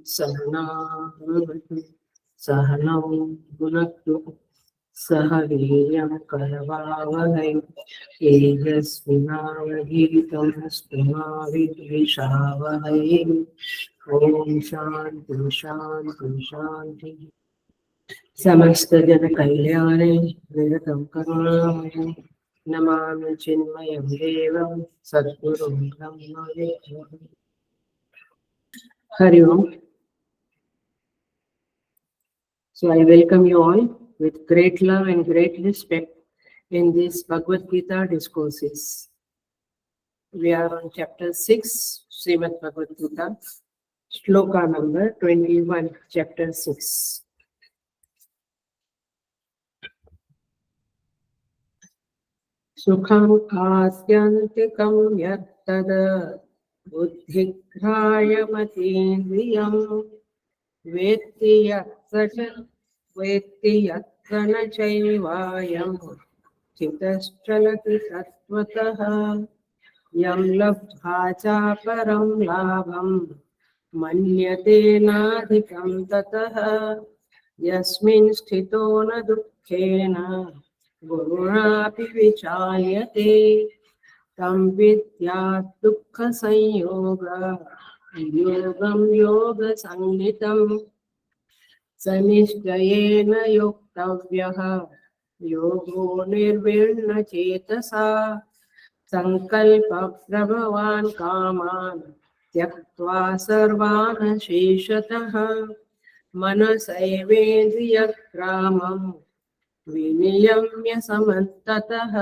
सहना सहनौ भुनक्तु सह वीर्यं करवावहै तेजस्विनावधीतमस्तु मा विद्विषावहै। ॐ शान्ति शान्ति शान्ति। समस्त जन कल्याणे निरतं करुणामये नमामि चिन्मयं देवं सद्गुरुं ब्रह्मविद्ं। हरि ओम। So I welcome you all with great love and great respect in this Bhagavad Gita discourses. We are on chapter 6, Srimad Bhagavad Gita, shloka number 21, chapter 6. Sukham āsyantikam yattad buddhigrāyamatindriyam vetti yatra na chaivayam चितश्चलति तत्त्वतः यं लब्ध्वा चापरं लाभं मन्यते नाधिकं ततः यस्मिन् स्थितो न दुःखेन गुरुणापि विचाल्यते तं विद्यात् दुःखसंयोगं योगसंज्ञितम् स निश्चयेन योक्तव्यः योगो निर्विण्णचेतसा संकल्पप्रभवान् कामान् त्यक्त्वा सर्वान् शेषतः मनसैवेन्द्रियग्रामं विनियम्य समन्ततः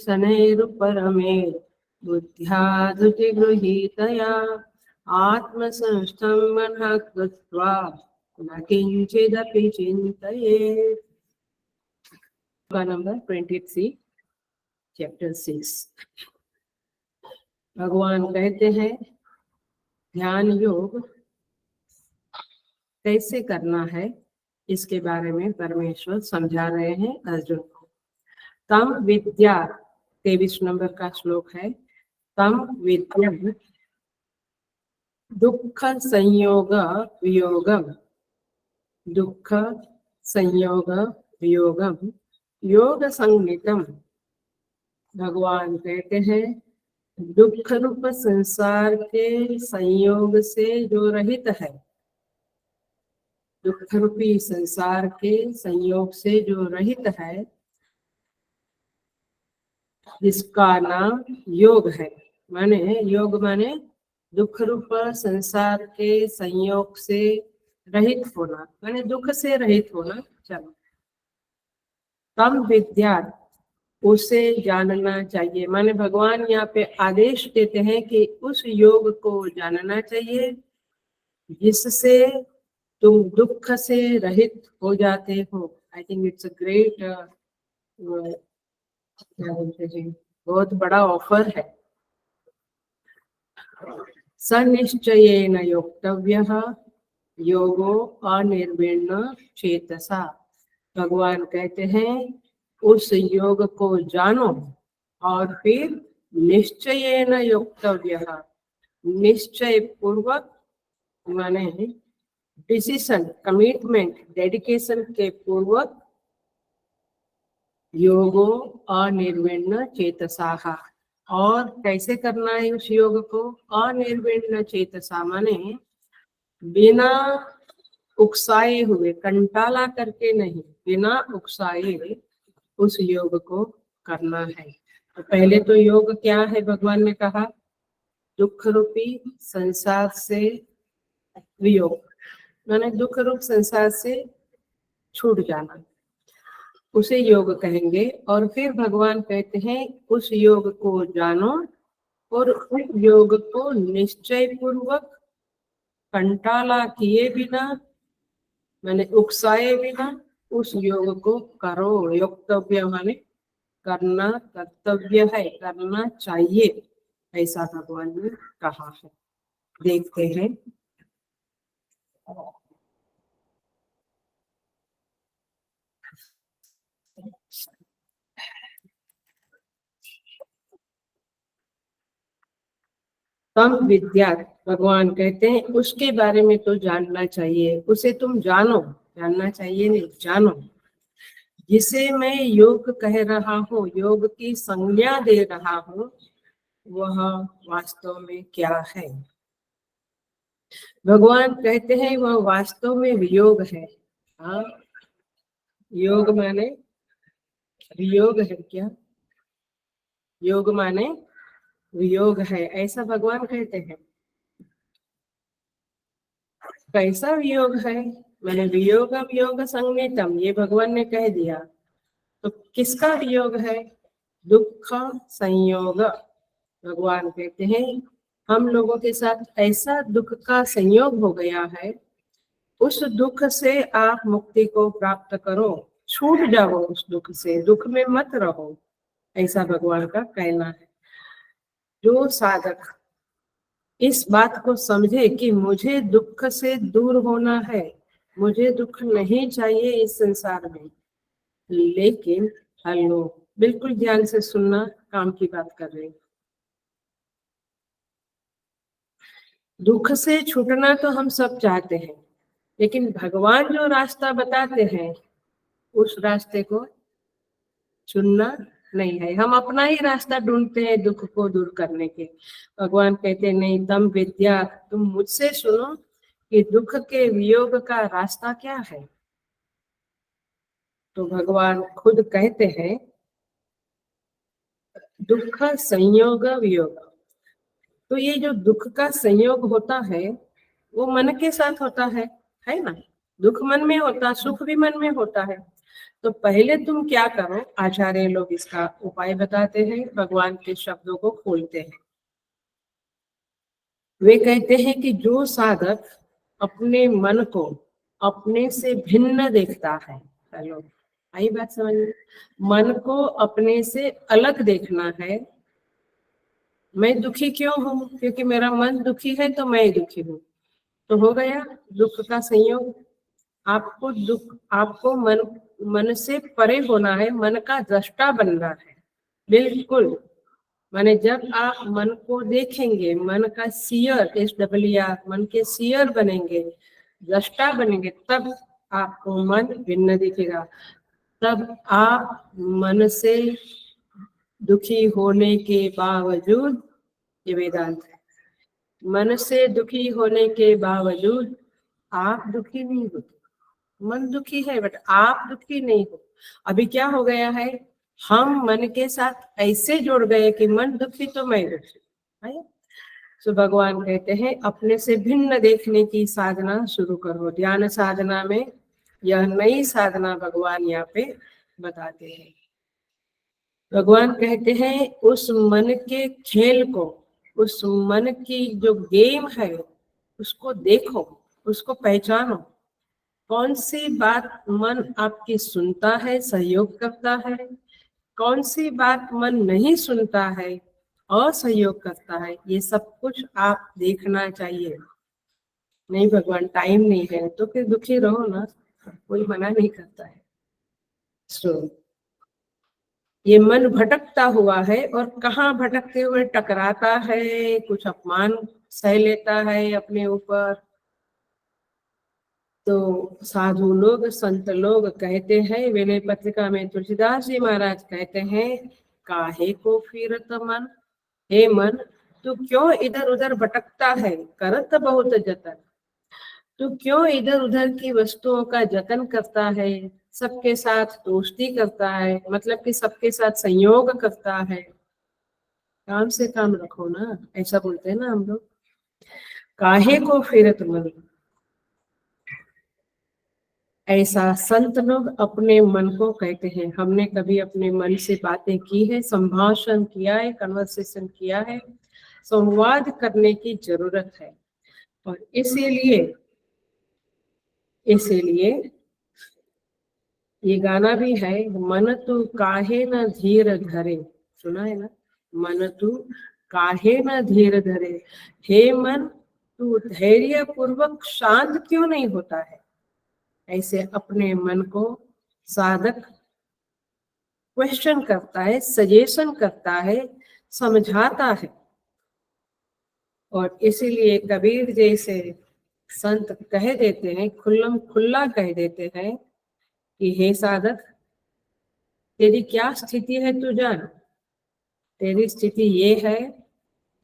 शनैरुपरमेत् बुद्ध्या धृतिगृहीतया आत्मसंस्थं मनः कृत्वा न किंचिदपि चिन्तयेत्। Number 23, chapter 6। भगवान कहते हैं ध्यान योग कैसे करना है, इसके बारे में परमेश्वर समझा रहे हैं अर्जुन को। तम विद्या 23 नंबर का श्लोक है। तम विद्या दुख संयोग वियोगम, दुख संयोग वियोगम योग संज्ञितम। भगवान कहते हैं दुख रूप संसार के संयोग से जो रहित है, दुख रूपी संसार के संयोग से जो रहित है, जिसका नाम योग है। माने योग माने दुख रूप संसार के संयोग से रहित होना, माने दुख से रहित होना। चलो, तम विद्या उसे जानना चाहिए। माने भगवान यहाँ पे आदेश देते हैं कि उस योग को जानना चाहिए जिससे तुम दुख से रहित हो जाते हो। I think it's a great, क्या बोलते हैं, बहुत बड़ा ऑफर है। सनिश्चयेन योक्तव्यः योगो अनिर्विण्ण चेतसा। भगवान कहते हैं उस योग को जानो और फिर निश्चयेन योक्तव्यः, निश्चय पूर्वक माने डिसीजन, कमिटमेंट, डेडिकेशन के पूर्वक योगो अनिर्विण्ण चेतसाः। और कैसे करना है उस योग को? अनिर्विण्ण चेतसा माने बिना उकसाए हुए, कंटाला करके नहीं, बिना उकसाए उस योग को करना है। तो पहले तो योग क्या है? भगवान ने कहा दुख रूपी संसार से वियोग, माने दुख रूप संसार से छूट जाना, उसे योग कहेंगे। और फिर भगवान कहते हैं उस योग को जानो और उस योग को निश्चय पूर्वक, कंटाला किए बिना, मैंने उकसाए बिना उस योग को करो। योक्तव्य माने करना कर्तव्य है, करना चाहिए, ऐसा भगवान ने कहा है। देखते हैं। तम विद्या, भगवान कहते हैं उसके बारे में तो जानना चाहिए, उसे तुम जानो, जानना चाहिए नहीं, जानो। जिसे मैं योग कह रहा हूँ, योग की संज्ञा दे रहा हूँ, वह वास्तव में क्या है। भगवान कहते हैं वह वास्तव में वियोग है। हाँ, योग माने वियोग है क्या? योग माने वियोग है, ऐसा भगवान कहते हैं। कैसा वियोग है? मैंने वियोग वियोग संगीतम, ये भगवान ने कह दिया, तो किसका वियोग है? दुख संयोग। भगवान कहते हैं हम लोगों के साथ ऐसा दुख का संयोग हो गया है, उस दुख से आप मुक्ति को प्राप्त करो, छूट जाओ उस दुख से, दुख में मत रहो, ऐसा भगवान का कहना है। जो साधक इस बात को समझे कि मुझे दुख से दूर होना है, मुझे दुख नहीं चाहिए इस संसार में, लेकिन हेलो, बिल्कुल ध्यान से सुनना, काम की बात कर रहे हैं। दुख से छूटना तो हम सब चाहते हैं, लेकिन भगवान जो रास्ता बताते हैं उस रास्ते को चुनना नहीं है। हम अपना ही रास्ता ढूंढते हैं दुख को दूर करने के। भगवान कहते हैं नहीं, तम विद्या, तुम मुझसे सुनो कि दुख के वियोग का रास्ता क्या है। तो भगवान खुद कहते हैं दुख संयोग वियोग। तो ये जो दुख का संयोग होता है वो मन के साथ होता है ना? दुख मन में होता, सुख भी मन में होता है। तो पहले तुम क्या करो, आचार्य लोग इसका उपाय बताते हैं, भगवान के शब्दों को खोलते हैं। वे कहते हैं कि जो साधक अपने मन को अपने से भिन्न देखता है, हेलो, आई बात समझ में? मन को अपने से अलग देखना है। मैं दुखी क्यों हूँ? क्योंकि मेरा मन दुखी है तो मैं दुखी हूँ, तो हो गया दुख का संयोग। आपको दुख, आपको मन से परे होना है, मन का दृष्टा बनना है। बिल्कुल, माने जब आप मन को देखेंगे, मन का सीयर, SWR, मन के सीयर बनेंगे, दृष्टा बनेंगे, तब आपको मन भिन्न दिखेगा। तब आप मन से दुखी होने के बावजूद, ये वेदांत है, मन से दुखी होने के बावजूद आप दुखी नहीं होते। मन दुखी है बट आप दुखी नहीं हो। अभी क्या हो गया है, हम मन के साथ ऐसे जुड़ गए कि मन दुखी तो मैं दुखी है। तो भगवान कहते हैं अपने से भिन्न देखने की साधना शुरू करो। ध्यान साधना में यह नई साधना भगवान यहाँ पे बताते हैं। भगवान कहते हैं उस मन के खेल को, उस मन की जो गेम है उसको देखो, उसको पहचानो। कौन सी बात मन आपकी सुनता है, सहयोग करता है, कौन सी बात मन नहीं सुनता है, असहयोग करता है, ये सब कुछ आप देखना चाहिए। नहीं भगवान टाइम नहीं है, तो फिर दुखी रहो ना, कोई मना नहीं करता है। सो ये मन भटकता हुआ है, और कहाँ भटकते हुए टकराता है, कुछ अपमान सह लेता है अपने ऊपर। तो साधु लोग, संत लोग कहते हैं, विनय पत्रिका में तुलसीदास जी महाराज कहते हैं, काहे को फिरत मन, हे मन तू क्यों इधर उधर भटकता है, करत बहुत जतन। तू क्यों इधर उधर की वस्तुओं का जतन करता है, सबके साथ दोस्ती करता है, मतलब कि सबके साथ संयोग करता है। काम से काम रखो ना, ऐसा बोलते हैं ना हम लोग। काहे को फिरत मन, ऐसा संत लोग अपने मन को कहते हैं। हमने कभी अपने मन से बातें की है, संभाषण किया है, कन्वर्सेशन किया है, संवाद करने की जरूरत है। और इसीलिए ये गाना भी है, मन तू काहे न धीर धरे, सुना है ना? मन तू काहे न धीर धरे, हे मन तू धैर्य पूर्वक शांत क्यों नहीं होता है। ऐसे अपने मन को साधक क्वेश्चन करता है, सजेशन करता है, समझाता है। और इसीलिए कबीर जैसे संत कह देते हैं, खुल्लम खुल्ला कह देते हैं कि हे साधक, तेरी क्या स्थिति है तू जान। तेरी स्थिति ये है,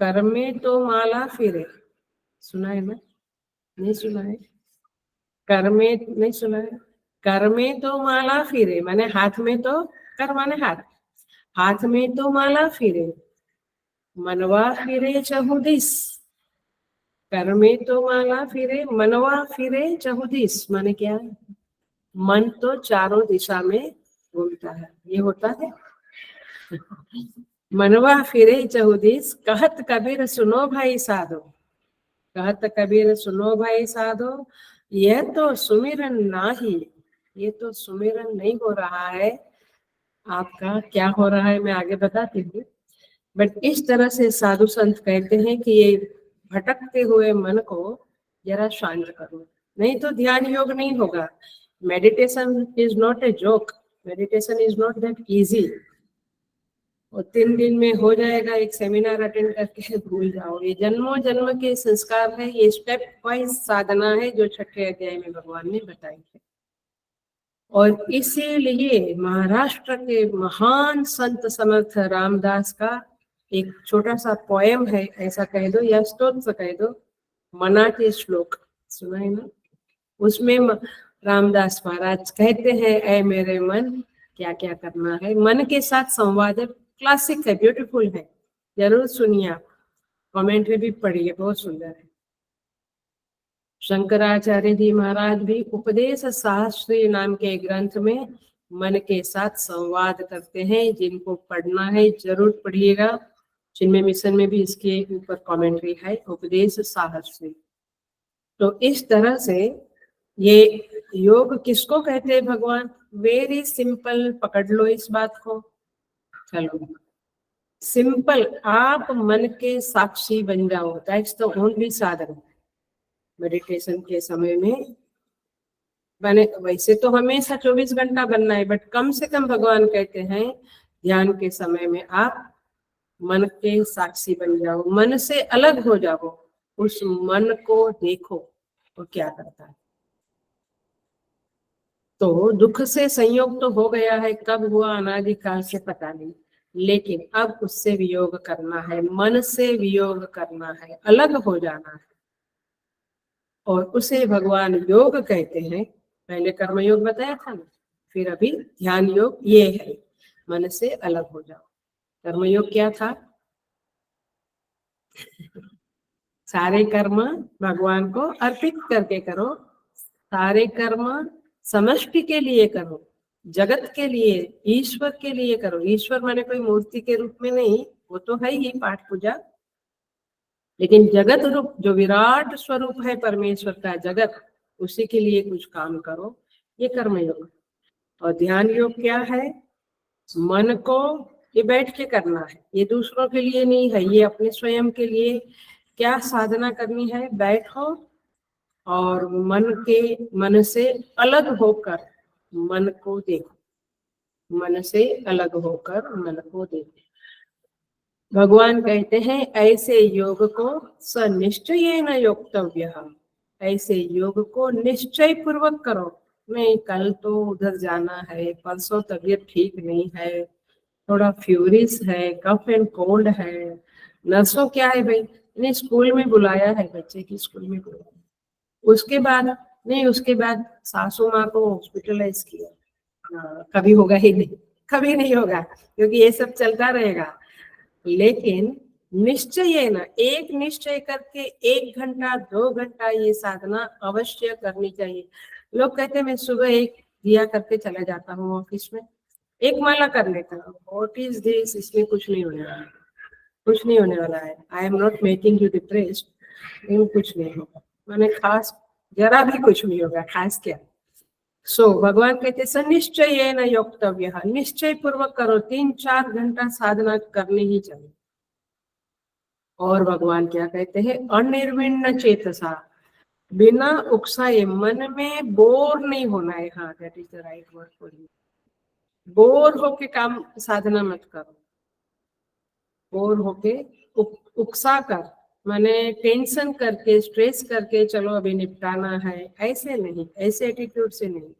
कर में तो माला फिरे, सुना है ना? नहीं सुना है? कर में नहीं सुना है? कर में तो माला फिरे माने हाथ में तो, कर माने हाथ, हाथ में तो माला फिरे, मनवा फिरे चहुदिस। कर में तो माला फिरे, मनवा फिरे चहुदिस माने क्या है? मन तो चारों दिशा में घूमता है, ये होता है। मनवा फिरे चहुदिस, कहत कबीर सुनो भाई साधो, कहत कबीर सुनो भाई साधो, यह तो सुमिरन नाही, ये तो सुमिरन नहीं हो रहा है। आपका क्या हो रहा है मैं आगे बताती हूँ। बट इस तरह से साधु संत कहते हैं कि ये भटकते हुए मन को जरा शांत करो, नहीं तो ध्यान योग नहीं होगा। Meditation is not a joke, meditation is not that easy. और 3 दिन में हो जाएगा, एक सेमिनार अटेंड करके भूल जाओ। ये जन्मों जन्म के संस्कार है, ये स्टेप वाइज साधना है जो 6ठे अध्याय में भगवान ने बताई है। और इसीलिए महाराष्ट्र के महान संत समर्थ रामदास का एक छोटा सा पोएम है, ऐसा कह दो या स्तोत्र कह दो, मना के श्लोक, सुना है ना? उसमें रामदास महाराज कहते हैं, ऐ मेरे मन क्या क्या करना है। मन के साथ संवाद है, क्लासिक है, ब्यूटीफुल है, जरूर सुनिए आप, कमेंट में भी पढ़िए, बहुत सुंदर है। शंकराचार्य जी महाराज भी उपदेश शास्त्री नाम के ग्रंथ में मन के साथ संवाद करते हैं, जिनको पढ़ना है जरूर पढ़िएगा। चिन्मय मिशन में भी इसके ऊपर कमेंट्री है, उपदेश शास्त्री। तो इस तरह से ये योग किसको कहते हैं भगवान? वेरी सिंपल, पकड़ लो इस बात को। चलो सिंपल, आप मन के साक्षी बन जाओ, दैट्स द ओनली साधन मेडिटेशन के समय में बने। वैसे तो हमेशा 24 घंटा बनना है, बट कम से कम भगवान कहते हैं ध्यान के समय में आप मन के साक्षी बन जाओ, मन से अलग हो जाओ, उस मन को देखो वो क्या करता है। तो दुख से संयोग तो हो गया है, कब हुआ अनादिकाल से पता नहीं, लेकिन अब उससे वियोग करना है, मन से वियोग करना है, अलग हो जाना है। और उसे भगवान योग कहते हैं। पहले कर्म योग बताया था ना, फिर अभी ध्यान योग ये है, मन से अलग हो जाओ। कर्म योग क्या था? सारे कर्म भगवान को अर्पित करके करो, सारे कर्म समष्टि के लिए करो, जगत के लिए, ईश्वर के लिए करो। ईश्वर माने कोई मूर्ति के रूप में नहीं, वो तो है ही पाठ पूजा, लेकिन जगत रूप जो विराट स्वरूप है परमेश्वर का जगत, उसी के लिए कुछ काम करो, ये कर्म योग। और ध्यान योग क्या है? मन को ये बैठ के करना है, ये दूसरों के लिए नहीं है, ये अपने स्वयं के लिए। क्या साधना करनी है? बैठो और मन से अलग होकर मन को देखो, मन से अलग होकर मन को देखो। भगवान कहते हैं ऐसे योग को सनिश्चयेन योक्तव्य, ऐसे योग को निश्चय पूर्वक करो। नहीं कल तो उधर जाना है, परसों तबीयत ठीक नहीं है, थोड़ा फ्यूरिस है, कफ एंड कोल्ड है, नर्सों क्या है भाई, नहीं स्कूल में बुलाया है, बच्चे की स्कूल में बुलाया, उसके बाद नहीं, उसके बाद सासू माँ को हॉस्पिटलाइज किया। कभी होगा ही नहीं, कभी नहीं होगा, क्योंकि ये सब चलता रहेगा। लेकिन निश्चय है ना, एक निश्चय करके 1 घंटा 2 घंटा ये साधना अवश्य करनी चाहिए। लोग कहते हैं मैं सुबह एक दिया करके चला जाता हूँ ऑफिस में, एक माला कर लेता हूँ, व्हाट इज दिस, इसमें कुछ नहीं होने वाला, कुछ नहीं होने वाला है। I am not making you depressed, लेकिन कुछ नहीं होगा, मैंने खास जरा भी कुछ नहीं होगा, खास क्या। सो भगवान कहते सनिश्चय न योक्तव्य, निश्चय पूर्वक करो, 3-4 घंटा साधना करनी ही चाहिए। और भगवान क्या कहते हैं, अनिर्विण्ण चेतसा, बिना उकसाए, मन में बोर नहीं होना है। हाँ, that is the right word for you. Bore होके काम साधना मत करो, बोर होके उकसा कर, माने टेंशन करके, स्ट्रेस करके चलो अभी निपटाना है, ऐसे नहीं, ऐसे एटीट्यूड से नहीं,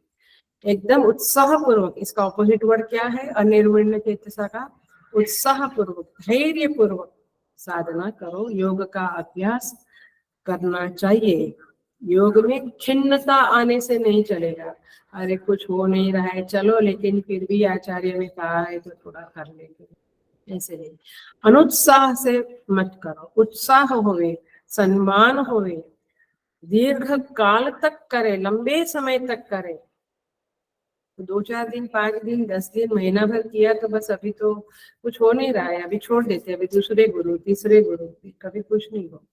एकदम उत्साह पूर्वक। इसका ऑपोजिट वर्ड क्या है अनिर्विण्ण चेतसा का? उत्साह पूर्वक, धैर्य पूर्वक साधना करो, योग का अभ्यास करना चाहिए। योग में खिन्नता आने से नहीं चलेगा। अरे कुछ हो नहीं रहा है, चलो लेकिन फिर भी आचार्य ने कहा है तो थोड़ा कर लेंगे, ऐसे नहीं। अनुत्साह से मत करो, उत्साह होवे, सम्मान होवे, दीर्घ काल तक करे, लंबे समय तक करे। 2-4 दिन, 5 दिन, 10 दिन, महीना भर किया तो बस अभी तो कुछ हो नहीं रहा है, अभी छोड़ देते, अभी दूसरे गुरु, तीसरे गुरु, कभी कुछ नहीं हो।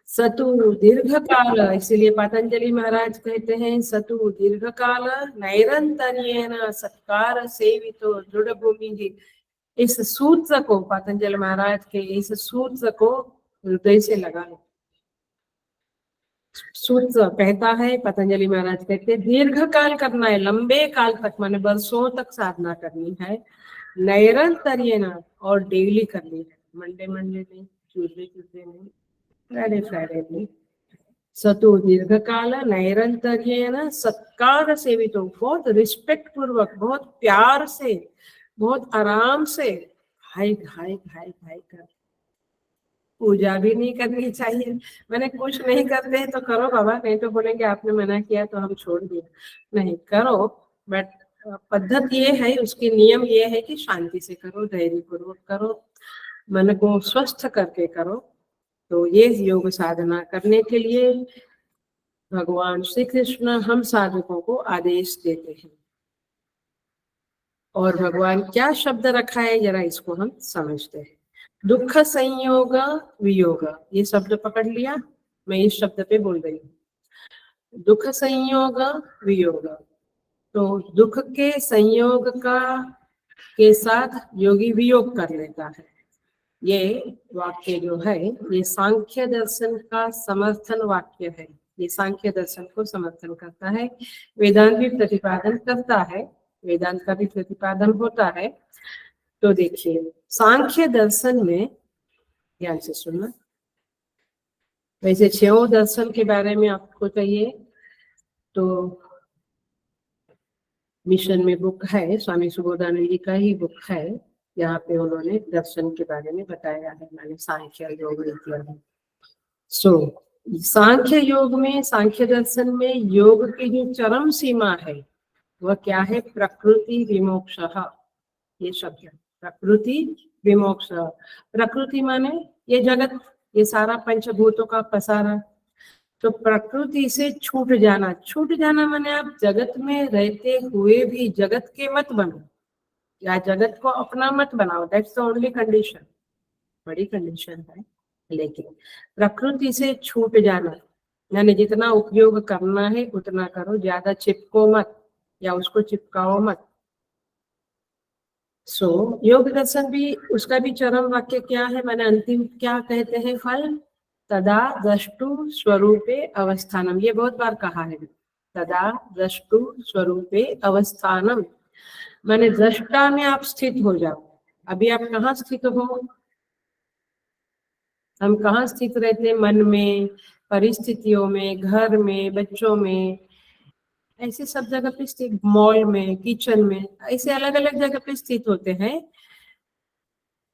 सतु दीर्घ काल, इसीलिए पतंजलि महाराज कहते हैं सतु दीर्घ काल नैरंतर्येण सत्कार सेवितो दृढ़ भूमि। इस सूत्र को, पतंजलि महाराज के इस सूत्र को हृदय से लगा लो। सूत्र कहता है, पतंजलि महाराज कहते हैं दीर्घ काल करना है, लंबे काल तक, माने वर्षों तक साधना करनी है, नैरंतर्येण, और डेली करनी है, मंडे नहीं, ट्यूसडे नहीं, फ्राइडे नहीं। सतु दीर्घ काल नैरंतर्येण सत्कार सेवितो, बहुत रिस्पेक्ट पूर्वक, बहुत प्यार से, बहुत आराम से, भाई भाई भाई भाई कर। पूजा भी नहीं करनी चाहिए, मैंने कुछ नहीं करते तो करो बाबा, नहीं तो बोलेंगे आपने मना किया तो हम छोड़ दिया, नहीं करो, बट पद्धति ये है, उसकी नियम ये है कि शांति से करो, धैर्य पूर्वक करो, मन को स्वस्थ करके करो। तो ये योग साधना करने के लिए भगवान श्री कृष्ण हम साधकों को आदेश देते हैं। और भगवान क्या शब्द रखा है जरा इसको हम समझते हैं। दुख संयोग वियोग, ये शब्द पकड़ लिया, मैं इस शब्द पे बोल रही हूँ, दुख संयोग वियोग। तो दुख के संयोग का के साथ योगी वियोग कर लेता है। ये वाक्य जो है ये सांख्य दर्शन का समर्थन वाक्य है, ये सांख्य दर्शन को समर्थन करता है, वेदांत भी प्रतिपादन करता है, वेदांत का भी प्रतिपादन होता है। तो देखिए सांख्य दर्शन में, ध्यान से सुनना, वैसे 6 दर्शन के बारे में आपको चाहिए तो मिशन में बुक है, स्वामी सुबोधानंद जी का ही बुक है, यहाँ पे उन्होंने दर्शन के बारे में बताया है, मैंने सांख्य योग इत्यादि। सो सांख्य योग में, सांख्य दर्शन में योग की जो चरम सीमा है वह क्या है, प्रकृति विमोक्ष, ये शब्द है, प्रकृति विमोक्ष। प्रकृति माने ये जगत, ये सारा पंचभूतों का पसारा, तो प्रकृति से छूट जाना, छूट जाना माने आप जगत में रहते हुए भी जगत के मत बनो, या जगत को अपना मत बनाओ, दैट्स द ओनली कंडीशन, बड़ी कंडीशन है। लेकिन प्रकृति से छूट जाना यानी जितना उपयोग करना है उतना करो, ज्यादा चिपको मत या उसको चिपकाओ मत। सो योग दर्शन भी, उसका भी चरम वाक्य क्या है, मैंने अंतिम क्या कहते हैं, फल तदा द्रष्टु स्वरूपे अवस्थानम, ये बहुत बार कहा है, तदा द्रष्टु स्वरूपे अवस्थानम, माने दृष्टा में आप स्थित हो जाओ। अभी आप कहाँ स्थित हो, हम कहाँ स्थित रहते हैं, मन में, परिस्थितियों में, घर में, बच्चों में, ऐसे सब जगह पे स्थित, मॉल में, किचन में, ऐसे अलग अलग जगह पे स्थित होते हैं।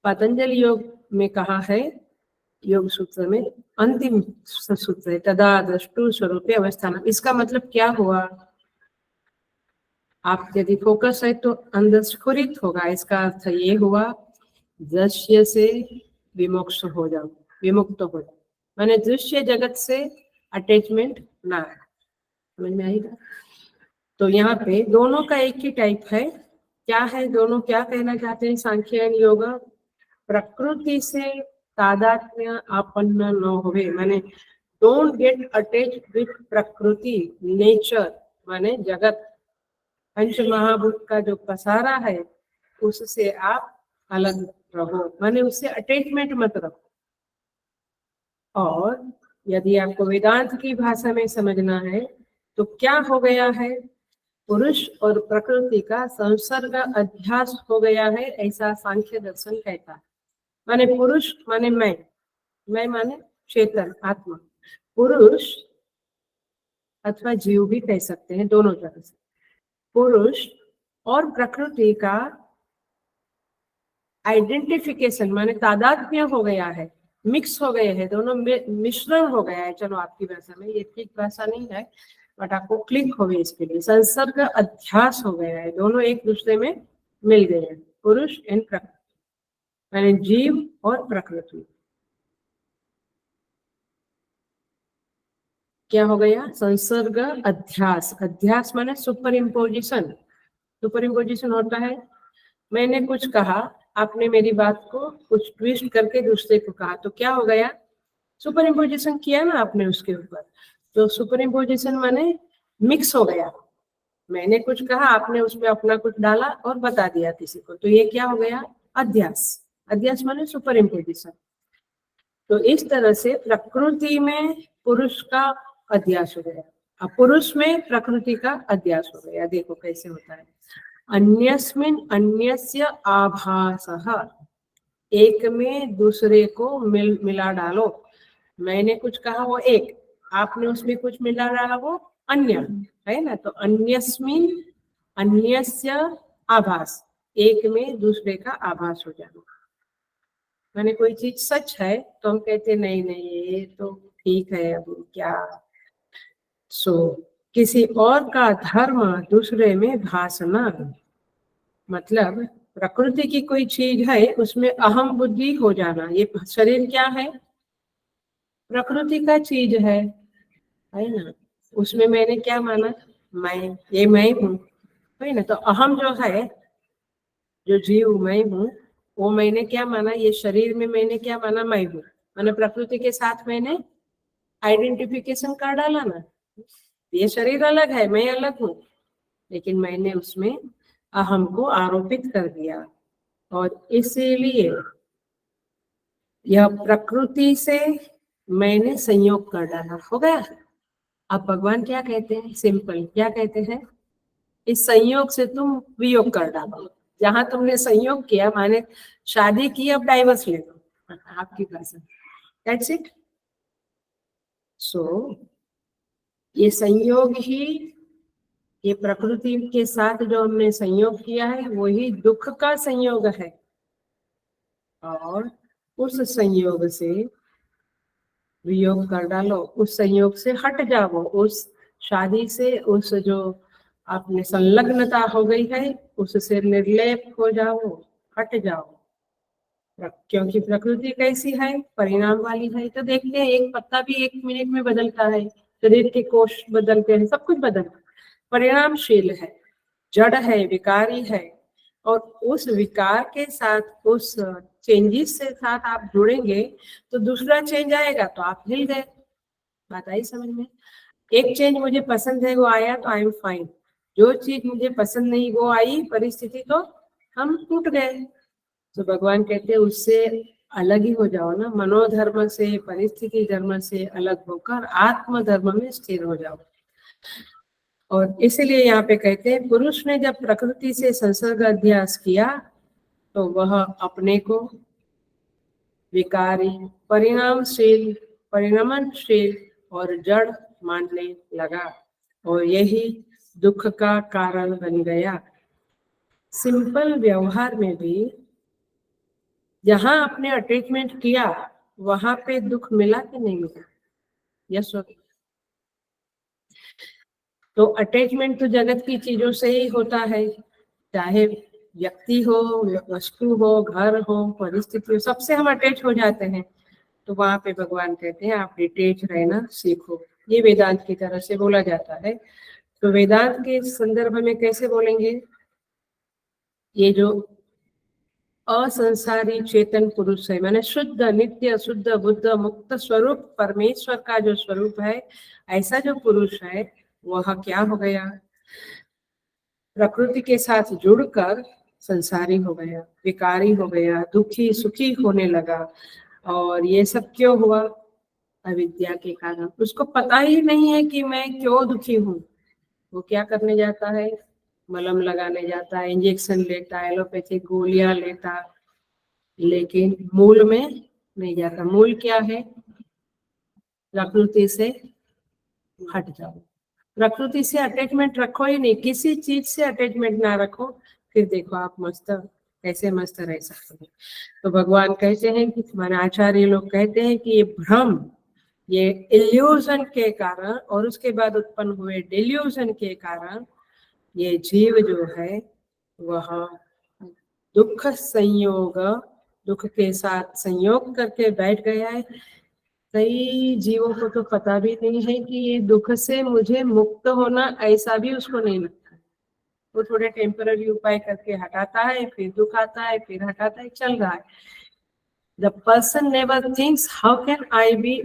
पतंजलि योग में कहा है, योग सूत्र में अंतिम सूत्र है, तदा द्रष्टु स्वरूपे अवस्थान। इसका मतलब क्या हुआ, आप यदि फोकस है तो अंदर स्फुरित होगा, इसका अर्थ ये हुआ दृश्य से विमोक्ष हो जाओ, विमुक्त हो जाओ, माने दृश्य जगत से अटैचमेंट ना है, समझ में आएगा। तो यहाँ पे दोनों का एक ही टाइप है, क्या है, दोनों क्या कहना चाहते हैं, सांख्य एंड योग, प्रकृति से तादात्म्य आपन्न न होवे, माने डोंट गेट अटैच्ड विथ प्रकृति, नेचर, माने जगत, पंच महाभूत का जो पसारा है उससे आप अलग रहो, माने उससे अटैचमेंट मत रखो। और यदि आपको वेदांत की भाषा में समझना है तो क्या हो गया है, पुरुष और प्रकृति का संसर्ग अध्यास हो गया है, ऐसा सांख्य दर्शन कहता है। माने पुरुष माने मैं माने चेतन आत्मा, पुरुष अथवा जीव भी कह सकते हैं, दोनों तरह से। पुरुष और प्रकृति का आइडेंटिफिकेशन माने तादात्म्य हो गया है, मिक्स हो गए हैं, दोनों मिश्रण हो गया है। चलो आपकी भाषा में, ये ठीक भाषा नहीं है बट आपको क्लिक हो गई इसके लिए, संसर्ग अध्यास हो गया है, दोनों एक दूसरे में मिल गए हैं, पुरुष एंड प्रकृति माने जीव और प्रकृति। क्या हो गया, संसर्ग अध्यास, अध्यास माने सुपर इम्पोजिशन। सुपर इम्पोजिशन होता है, मैंने कुछ कहा, आपने मेरी बात को कुछ ट्विस्ट करके दूसरे को कहा, तो क्या हो गया, सुपर इम्पोजिशन किया ना आपने उसके ऊपर। तो सुपर इम्पोजिशन माने मिक्स हो गया, मैंने कुछ कहा, आपने उसमें अपना कुछ डाला और बता दिया किसी को, तो ये क्या हो गया, अध्यास। अध्यास माने सुपर इम्पोजिशन। तो इस तरह से प्रकृति में पुरुष का अध्यास हो गया, अब पुरुष में प्रकृति का अध्यास हो गया। देखो कैसे होता है, अन्यस्मिन् अन्यस्य आभासः, एक में दूसरे को मिला डालो। मैंने कुछ कहा वो एक, आपने उसमें कुछ मिला डाला वो अन्य, है ना। तो अन्यस्मिन् अन्यस्य आभास, एक में दूसरे का आभास हो जाना। माने कोई चीज सच है तो हम कहते नहीं नहीं ये तो ठीक है, अब क्या। किसी और का धर्म दूसरे में भासना, मतलब प्रकृति की कोई चीज है उसमें अहम बुद्धि हो जाना। ये शरीर क्या है, प्रकृति का चीज है ना, उसमें मैंने क्या माना, ये मैं हूँ, है ना। तो अहम जो है, जो जीव मैं हूँ, वो मैंने क्या माना, ये शरीर में मैंने क्या माना, मैं हूँ, मैंने प्रकृति के साथ मैंने आइडेंटिफिकेशन कर डाला ना। ये शरीर अलग है, मैं अलग हूँ, लेकिन मैंने उसमें अहम को आरोपित कर दिया, और इसीलिए यह प्रकृति से मैंने संयोग कर डाला, हो गया। अब भगवान क्या कहते हैं, सिंपल क्या कहते हैं, इस संयोग से तुम वियोग कर डालो। जहां तुमने संयोग किया, माने शादी की, अब डाइवर्स ले लो, आपकी भाषा, दैट्स इट। सो ये संयोग ही, ये प्रकृति के साथ जो हमने संयोग किया है वही दुख का संयोग है, और उस संयोग से वियोग कर डालो, उस संयोग से हट जाओ, उस शादी से, उस जो आपने संलग्नता हो गई है उससे निर्लेप हो जाओ, हट जाओ। क्योंकि प्रकृति कैसी है, परिणाम वाली है। तो देखते हैं, एक पत्ता भी 1 मिनट में बदलता है, शरीर के कोष बदलते हैं, सब कुछ बदलता है, परिणामशील है, जड़ है, विकारी है। और उस विकार के साथ, उस चेंजेस से साथ आप जुड़ेंगे तो दूसरा चेंज आएगा, तो आप हिल गए। बात आई समझ में। एक चेंज मुझे पसंद है, वो आया तो आई एम फाइन, जो चीज मुझे पसंद नहीं वो आई परिस्थिति, तो हम टूट गए। तो भगवान कहते हैं उससे अलग ही हो जाओ ना, मनोधर्म से, परिस्थिति धर्म से अलग होकर आत्म धर्म में स्थिर हो जाओ। और इसलिए यहाँ पे कहते हैं, पुरुष ने जब प्रकृति से संसर्ग अध्यास किया तो वह अपने को विकारी, परिणामशील, परिणमनशील और जड़ मानने लगा, और यही दुख का कारण बन गया। सिंपल व्यवहार में भी जहां आपने अटैचमेंट किया वहां पे दुख मिला कि नहीं मिला, यस। तो अटैचमेंट तो जगत की चीजों से ही होता है, चाहे व्यक्ति हो, वस्तु हो, घर हो, परिस्थिति हो, सबसे हम अटैच हो जाते हैं। तो वहां पे भगवान कहते हैं आप डिटेच रहना सीखो। ये वेदांत की तरह से बोला जाता है। तो वेदांत के संदर्भ में कैसे बोलेंगे, ये जो असंसारी चेतन पुरुष है, माने शुद्ध, नित्य, शुद्ध, बुद्ध, मुक्त स्वरूप परमेश्वर का जो स्वरूप है, ऐसा जो पुरुष है वह क्या हो गया, प्रकृति के साथ जुड़कर संसारी हो गया, विकारी हो गया, दुखी सुखी होने लगा। और ये सब क्यों हुआ, अविद्या के कारण। उसको पता ही नहीं है कि मैं क्यों दुखी हूँ। वो क्या करने जाता है, मलम लगाने जाता है, इंजेक्शन लेता है, एलोपैथिक गोलियां लेता, लेकिन मूल में नहीं जाता। मूल क्या है, प्रकृति से हट जाओ, प्रकृति से अटैचमेंट रखो ही नहीं, किसी चीज से अटैचमेंट ना रखो, फिर देखो आप मस्त कैसे मस्त रह सकते हैं। तो भगवान कहते हैं कि हमारे आचार्य लोग कहते हैं कि ये भ्रम, ये इल्यूजन के कारण और उसके बाद उत्पन्न हुए डिल्यूजन के कारण ये जीव जो है वह दुख संयोग, दुख के साथ संयोग करके बैठ गया है। कई जीवों को तो पता भी नहीं है कि ये दुख से मुझे मुक्त होना, ऐसा भी उसको नहीं लगता है। वो थोड़े टेम्पररी उपाय करके हटाता है, फिर दुख आता है, फिर हटाता है, चल रहा है। The person never thinks how can I be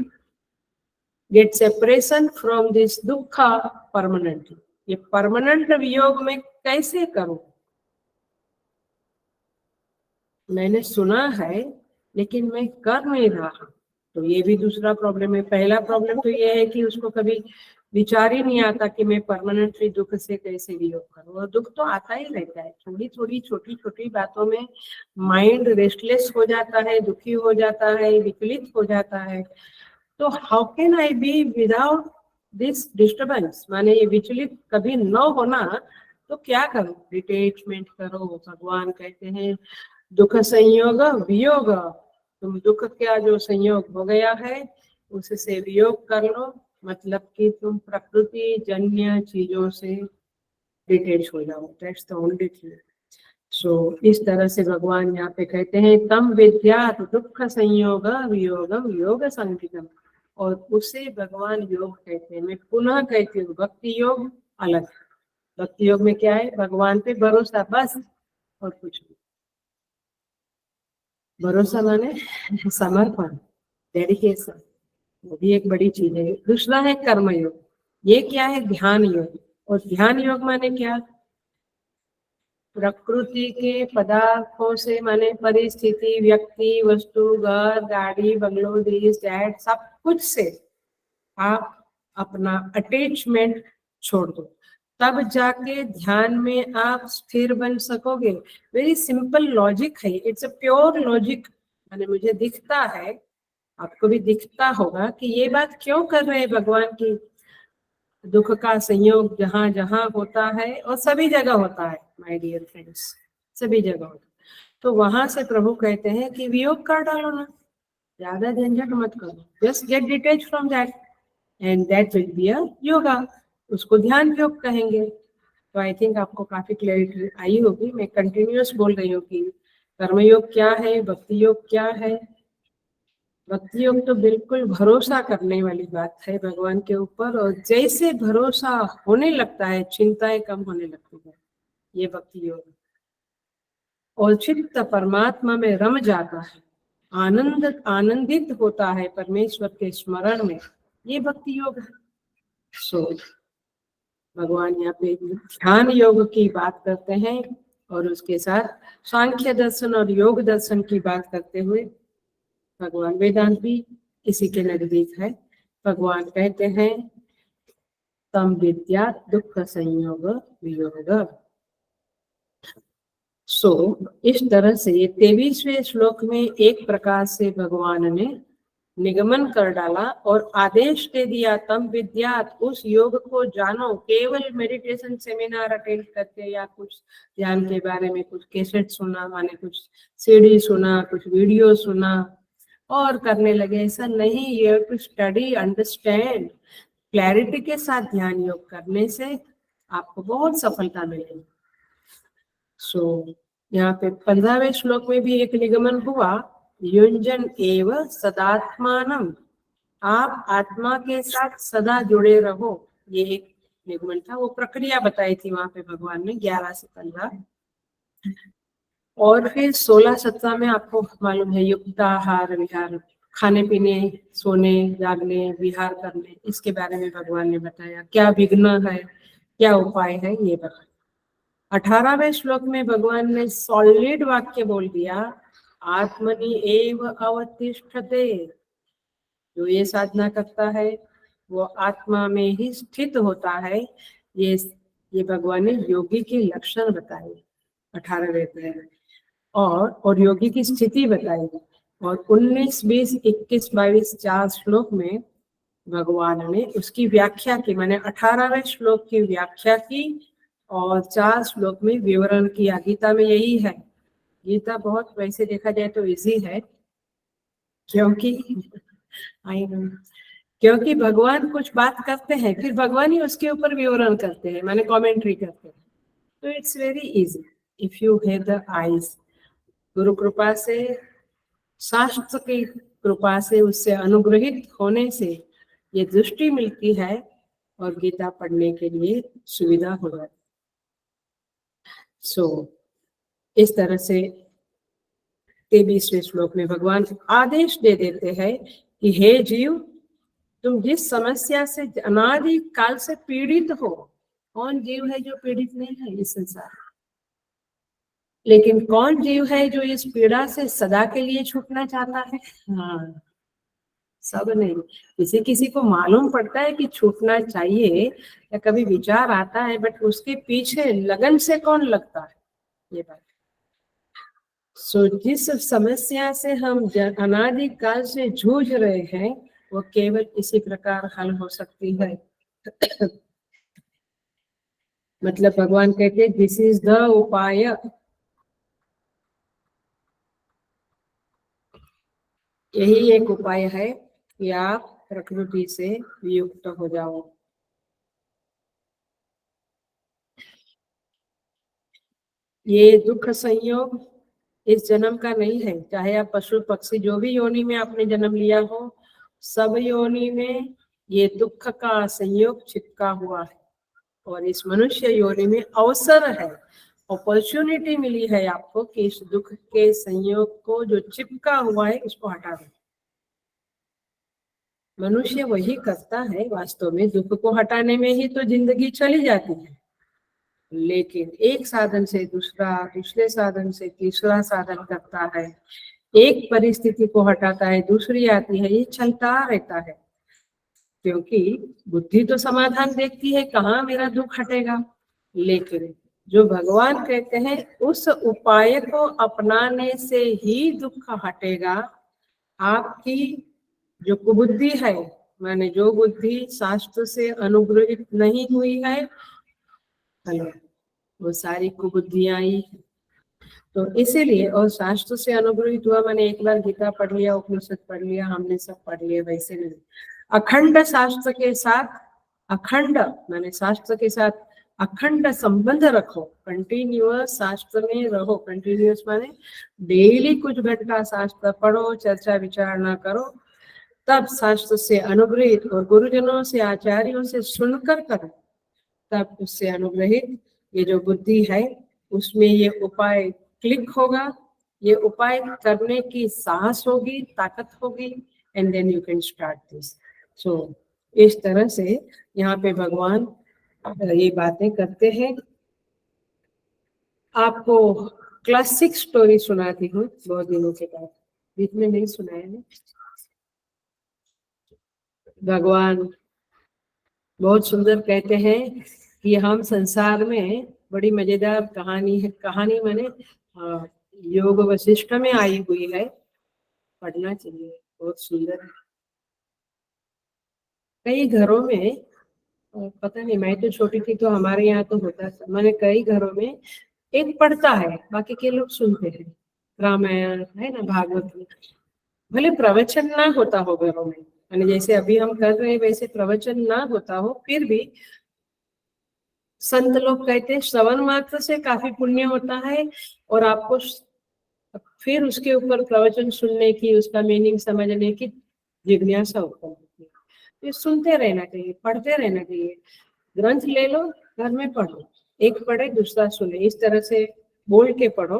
get separation from this दुखा परमानेंटली, ये परमानेंट वियोग में कैसे करूं। मैंने सुना है लेकिन मैं कर नहीं रहा, तो ये भी दूसरा प्रॉब्लम है। पहला प्रॉब्लम तो ये है कि उसको कभी विचार ही नहीं आता कि मैं परमानेंटली दुख से कैसे वियोग करूं। और दुख तो आता ही रहता है, थोड़ी थोड़ी छोटी छोटी बातों में माइंड रेस्टलेस हो जाता है, दुखी हो जाता है, विचलित हो जाता है। तो how can I be without this disturbance, माने ये विचलित कभी न होना, तो क्या करो, डिटेचमेंट करो। भगवान कहते हैं दुख संयोग वियोग, तुम दुख का जो संयोग हो गया है उससे वियोग कर लो, मतलब कि तुम प्रकृति जन्य चीजों से डिटेच हो जाओ। That's the only thing. So इस तरह से भगवान यहाँ पे कहते हैं तम विद्यात दुख संयोग वियोगम योग संगीतम, और उसे भगवान योग कहते हैं। मैं पुनः कहती हूँ, भक्ति योग अलग। भक्ति योग में क्या है, भगवान पे भरोसा बस, और कुछ नहीं। भरोसा माने समर्पण, डेडिकेशन, वो भी एक बड़ी चीज है। दूसरा है कर्म योग, ये क्या है, ध्यान योग। और ध्यान योग माने क्या, प्रकृति के पदार्थों से, माने परिस्थिति, व्यक्ति, वस्तु, घर, गाड़ी, बंगलो, दिस दैट, सब कुछ से आप अपना अटैचमेंट छोड़ दो, तब जाके ध्यान में आप स्थिर बन सकोगे। वेरी सिंपल लॉजिक है, इट्स अ प्योर लॉजिक। माने मुझे दिखता है, आपको भी दिखता होगा कि ये बात क्यों कर रहे हैं भगवान की, दुख का संयोग जहां जहां होता है, और सभी जगह होता है माय डियर फ्रेंड्स, सभी जगह होता है। तो वहां से प्रभु कहते हैं कि वियोग कर डालो ना, ज्यादा झंझट मत करो, just get detach from that and that will be a yoga. उसको ध्यान योग कहेंगे। तो आई थिंक आपको काफी क्लैरिटी आई होगी। मैं कंटिन्यूअस बोल रही हूँ कि कर्मयोग क्या है, भक्ति योग क्या है। भक्ति योग तो बिल्कुल भरोसा करने वाली बात है भगवान के ऊपर, और जैसे भरोसा होने लगता है चिंताएं कम होने लगती है, ये भक्ति योग। और चित्त परमात्मा में रम जाता है, आनंदित होता है परमेश्वर के स्मरण में, ये भक्ति योग है। सो भगवान यहाँ पे ध्यान योग की बात करते हैं, और उसके साथ सांख्य दर्शन और योग दर्शन की बात करते हुए भगवान वेदांत भी इसी के नजदीक है। भगवान कहते हैं तम विद्या दुख संयोग वियोग। सो इस तरह से 23वें श्लोक में एक प्रकार से भगवान ने निगमन कर डाला और आदेश दे दिया, तम विद्यात, उस योग को जानो। केवल मेडिटेशन सेमिनार अटेंड करके या कुछ ध्यान के बारे में कुछ कैसेट सुना, माने कुछ सीडी सुना, कुछ वीडियो सुना और करने लगे, ऐसा नहीं। You have to study, understand. Clarity के साथ ध्यान योग करने से आपको बहुत सफलता मिलेगी। सो यहाँ पे 15वें श्लोक में भी एक निगमन हुआ, युंजन एव सदात्मानम, आप आत्मा के साथ सदा जुड़े रहो, ये एक निगमन था। वो प्रक्रिया बताई थी वहां पे भगवान ने 11 से 15। और फिर 16-17 में आपको मालूम है युक्ताहार विहार खाने पीने, सोने, जागने, विहार करने, इसके बारे में भगवान ने बताया। क्या विघ्न है, क्या उपाय है, ये बताया। 18वें श्लोक में भगवान ने सॉलिड वाक्य बोल दिया, आत्मनि एव अवतिष्ठते। जो ये साधना करता है वो आत्मा में ही स्थित होता है। ये भगवान ने योगी के लक्षण बताए 18वें में, और योगी की स्थिति बताई। और 19, 20, 21, 22, 4 श्लोक में भगवान ने उसकी व्याख्या की। मैंने 18वें श्लोक की व्याख्या की और 4 श्लोक में विवरण किया। गीता में यही है। गीता बहुत, वैसे देखा जाए तो इजी है, क्योंकि आई नो, क्योंकि भगवान कुछ बात करते हैं, फिर भगवान ही उसके ऊपर विवरण करते हैं, माने कमेंट्री करते हैं। तो it's very easy if you have the eyes. गुरु कृपा से, शास्त्र की कृपा से, उससे अनुग्रहित होने से ये दृष्टि मिलती है और गीता पढ़ने के लिए सुविधा हो जाती। सो इस तरह से 23वें श्लोक में भगवान आदेश दे देते हैं कि हे जीव, तुम जिस समस्या से अनादि काल से पीड़ित हो, कौन जीव है जो पीड़ित नहीं है इस संसार में? लेकिन कौन जीव है जो इस पीड़ा से सदा के लिए छूटना चाहता है? हाँ, सब नहीं। किसी किसी को मालूम पड़ता है कि छूटना चाहिए, या कभी विचार आता है, बट उसके पीछे लगन से कौन लगता है, ये बात। सो जिस समस्या से हम अनादि काल से जूझ रहे हैं वो केवल इसी प्रकार हल हो सकती है। मतलब भगवान कहते दिस इज द उपाय। यही एक उपाय है कि आप प्रकृति से युक्त हो जाओ। ये दुख संयोग इस जन्म का नहीं है। चाहे आप पशु पक्षी जो भी योनि में आपने जन्म लिया हो, सब योनि में ये दुख का संयोग चिपका हुआ है। और इस मनुष्य योनि में अवसर है, अपॉर्चुनिटी मिली है आपको कि इस दुख के संयोग को जो चिपका हुआ है इसको हटा दो। मनुष्य वही करता है वास्तव में, दुख को हटाने में ही तो जिंदगी चली जाती है। लेकिन एक साधन से दूसरा, दूसरे साधन से तीसरा साधन करता है, एक परिस्थिति को हटाता है, दूसरी आती है, ये चलता रहता है। क्योंकि बुद्धि तो समाधान देखती है, कहाँ मेरा दुख हटेगा। लेकिन जो भगवान कहते हैं उस उपाय को अपनाने से ही दुख हटेगा। आपकी जो कुबुद्धि है, माने जो बुद्धि शास्त्र से अनुग्रहित नहीं हुई है, हेलो, वो सारी कुबुद्धियां ही। तो इसीलिए, और शास्त्र से अनुग्रहित हुआ माने एक बार गीता पढ़ लिया, उपनिषद पढ़ लिया, हमने सब पढ़ लिया, वैसे नहीं। अखंड शास्त्र के साथ, अखंड माने शास्त्र के साथ अखंड संबंध रखो, कंटिन्यूअस शास्त्र में रहो। कंटिन्यूअस माने डेली कुछ घंटा शास्त्र पढ़ो, चर्चा विचार ना करो, तब शास्त्र से अनुग्रहित और गुरुजनों से, आचार्यों से सुनकर करो, तब उससे अनुग्रहित ये जो बुद्धि है उसमें ये उपाय क्लिक होगा, ये उपाय करने की साहस होगी, ताकत होगी, and then you can start this. So इस तरह से यहाँ पे भगवान ये बातें करते हैं। आपको क्लासिक स्टोरी सुनाती हूँ बहुत दिनों के बाद, बीच में नहीं सुनाया है। भगवान बहुत सुंदर कहते हैं कि हम संसार में बड़ी मजेदार कहानी है, कहानी मैंने योग वशिष्ठ में आई हुई है, पढ़ना चाहिए, बहुत सुंदर है। कई घरों में, पता नहीं, मैं तो छोटी थी तो हमारे यहाँ तो होता था, मैंने कई घरों में एक पढ़ता है, बाकी के लोग सुनते हैं। रामायण है ना, भागवत में भले प्रवचन ना होता हो घरों में, यानी जैसे अभी हम कर रहे हैं वैसे प्रवचन ना होता हो, फिर भी संत लोग कहते हैं श्रवण मात्र से काफी पुण्य होता है, और आपको फिर उसके ऊपर प्रवचन सुनने की, उसका मीनिंग समझने की जिज्ञासा उत्पन्न होती है। तो सुनते रहना चाहिए, पढ़ते रहना चाहिए। ग्रंथ ले लो, घर में पढ़ो, एक पढ़े दूसरा सुने, इस तरह से बोल के पढ़ो,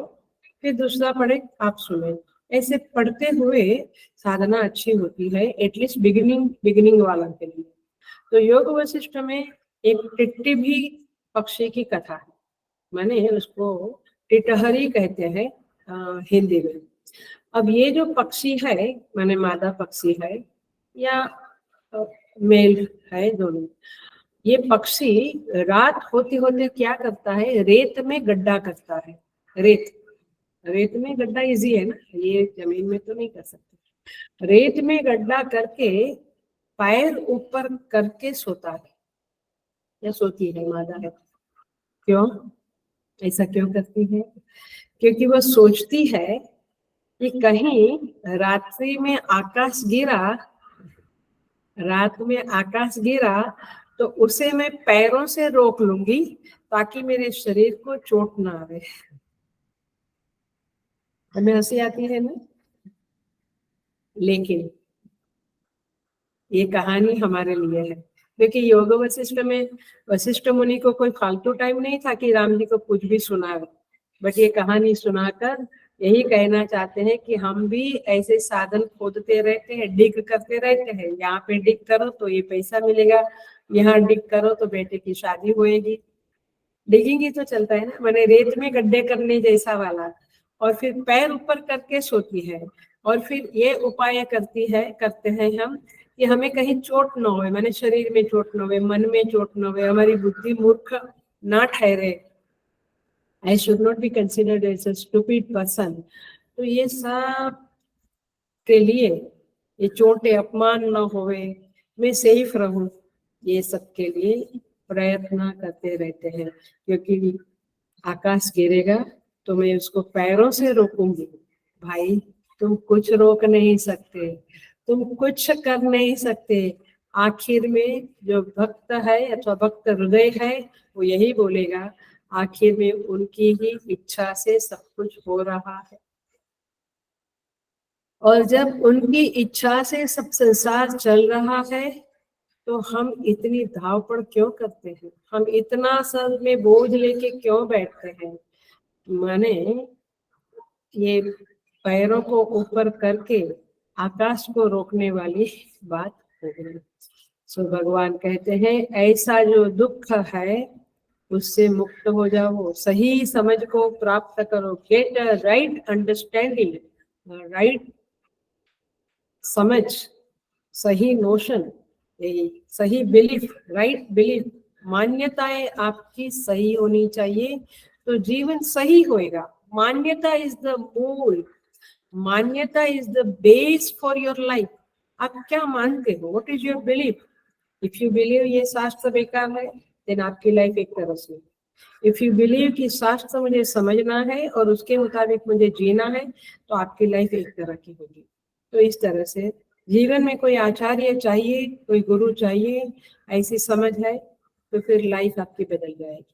फिर दूसरा पढ़े आप सुने, ऐसे पढ़ते हुए साधना अच्छी होती है, एटलीस्ट बिगिनिंग वाला के लिए। तो योग वशिष्ठ में एक टिट्टी भी पक्षी की कथा है, माने उसको टिटहरी कहते हैं हिंदी में। अब ये जो पक्षी है, माने मादा पक्षी है या मेल है, दोनों, ये पक्षी रात होते होते क्या करता है, रेत में गड्ढा करता है। रेत में गड्ढा इजी है ना, ये जमीन में तो नहीं कर सकते। रेत में गड्ढा करके पैर ऊपर करके सोता है या सोती है, मादा है। क्यों ऐसा क्यों करती है? क्योंकि वह सोचती है कि कहीं रात में आकाश गिरा तो उसे मैं पैरों से रोक लूंगी ताकि मेरे शरीर को चोट ना आवे। हमें हंसी आती है ना, लेकिन ये कहानी हमारे लिए है, क्योंकि योग वशिष्ठ में वशिष्ठ मुनि को कोई फालतू टाइम नहीं था कि राम जी को कुछ भी सुनाए, बट ये कहानी सुनाकर यही कहना चाहते हैं कि हम भी ऐसे साधन खोदते रहते हैं, डिग करते रहते हैं। यहाँ पे डिग करो तो ये पैसा मिलेगा, यहाँ डिग करो तो बेटे की शादी होएगी। डिगेंगी तो चलता है ना, मैंने रेत में गड्ढे करने जैसा वाला। और फिर पैर ऊपर करके सोती है, और फिर ये उपाय करते हैं हम कि हमें कहीं चोट न हो, मैंने शरीर में चोट न हो, मन में चोट न हो, हमारी बुद्धि मूर्ख ना ठहरे। I should not be considered as a stupid person. तो ये सब के लिए, ये चोटें अपमान न होवे, मैं सेफ रहूं, ये सब के लिए प्रयत्न करते रहते हैं। क्योंकि आकाश गिरेगा तो मैं उसको पैरों से रोकूंगी। भाई तुम कुछ रोक नहीं सकते, तुम कुछ कर नहीं सकते। आखिर में जो भक्त है अथवा भक्त हृदय है वो यही बोलेगा, आखिर में उनकी ही इच्छा से सब कुछ हो रहा है। और जब उनकी इच्छा से सब संसार चल रहा है तो हम इतनी धावपड़ क्यों करते हैं, हम इतना सर में बोझ लेके क्यों बैठते हैं? माने ये पैरों को ऊपर करके आकाश को रोकने वाली बात हो गई। सो भगवान कहते हैं ऐसा जो दुख है उससे मुक्त हो जाओ, सही समझ को प्राप्त करो, get a right understanding, right समझ, सही नोशन, सही बिलीफ, राइट बिलीफ, मान्यताएं आपकी सही होनी चाहिए तो जीवन सही होएगा। मान्यता इज द मूल, मान्यता is the base for your life. आप क्या मानते हो, what is your belief? If you believe ये शास्त्र बेकार है देन आपकी लाइफ एक तरह से। इफ यू बिलीव कि शास्त्र मुझे समझना है और उसके मुताबिक मुझे जीना है तो आपकी लाइफ एक तरह की होगी। तो इस तरह से जीवन में कोई आचार्य चाहिए, कोई गुरु चाहिए, ऐसी समझ है तो फिर लाइफ आपकी बदल जाएगी।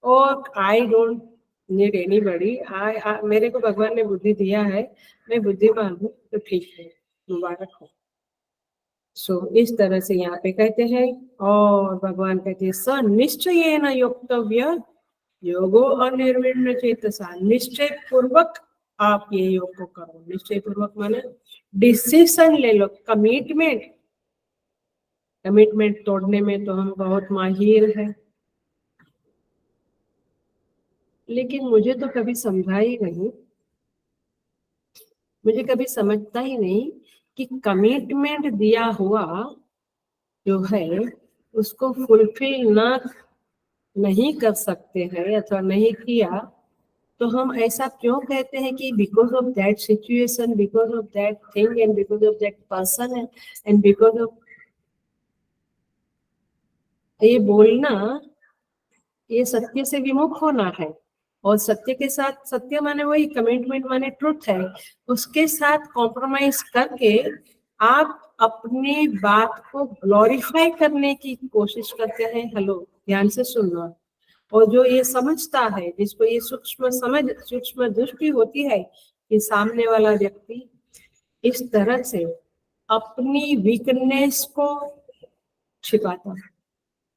और आई डोंट नीड एनीबॉडी, मेरे को भगवान ने बुद्धि दिया है, मैं बुद्धिमान हूँ तो ठीक है, मुबारक हो। सो इस तरह से यहाँ पे कहते हैं, और भगवान कहते हैं स निश्चयेन योक्तव्य योगो अनिर्विण्ण चेतसा, निश्चय पूर्वक आप ये योग को करो। निश्चय पूर्वक माने डिसीजन ले लो, कमिटमेंट तोड़ने में तो हम बहुत माहिर हैं, लेकिन मुझे तो कभी समझा ही नहीं, मुझे कभी समझता ही नहीं कि कमिटमेंट दिया हुआ जो है उसको फुलफिल नहीं कर सकते हैं अथवा नहीं किया तो हम ऐसा क्यों कहते हैं कि because of that situation, because of that thing and because of that person and because of, ये बोलना ये सत्य से विमुख होना है। और सत्य के साथ, सत्य माने वही कमिटमेंट माने ट्रुथ है, उसके साथ कॉम्प्रोमाइज करके आप अपनी बात को ग्लोरीफाई करने की कोशिश करते हैं। हेलो, ध्यान से सुनना। और जो ये समझता है, जिसको ये सूक्ष्म दृष्टि होती है कि सामने वाला व्यक्ति इस तरह से अपनी वीकनेस को छिपाता,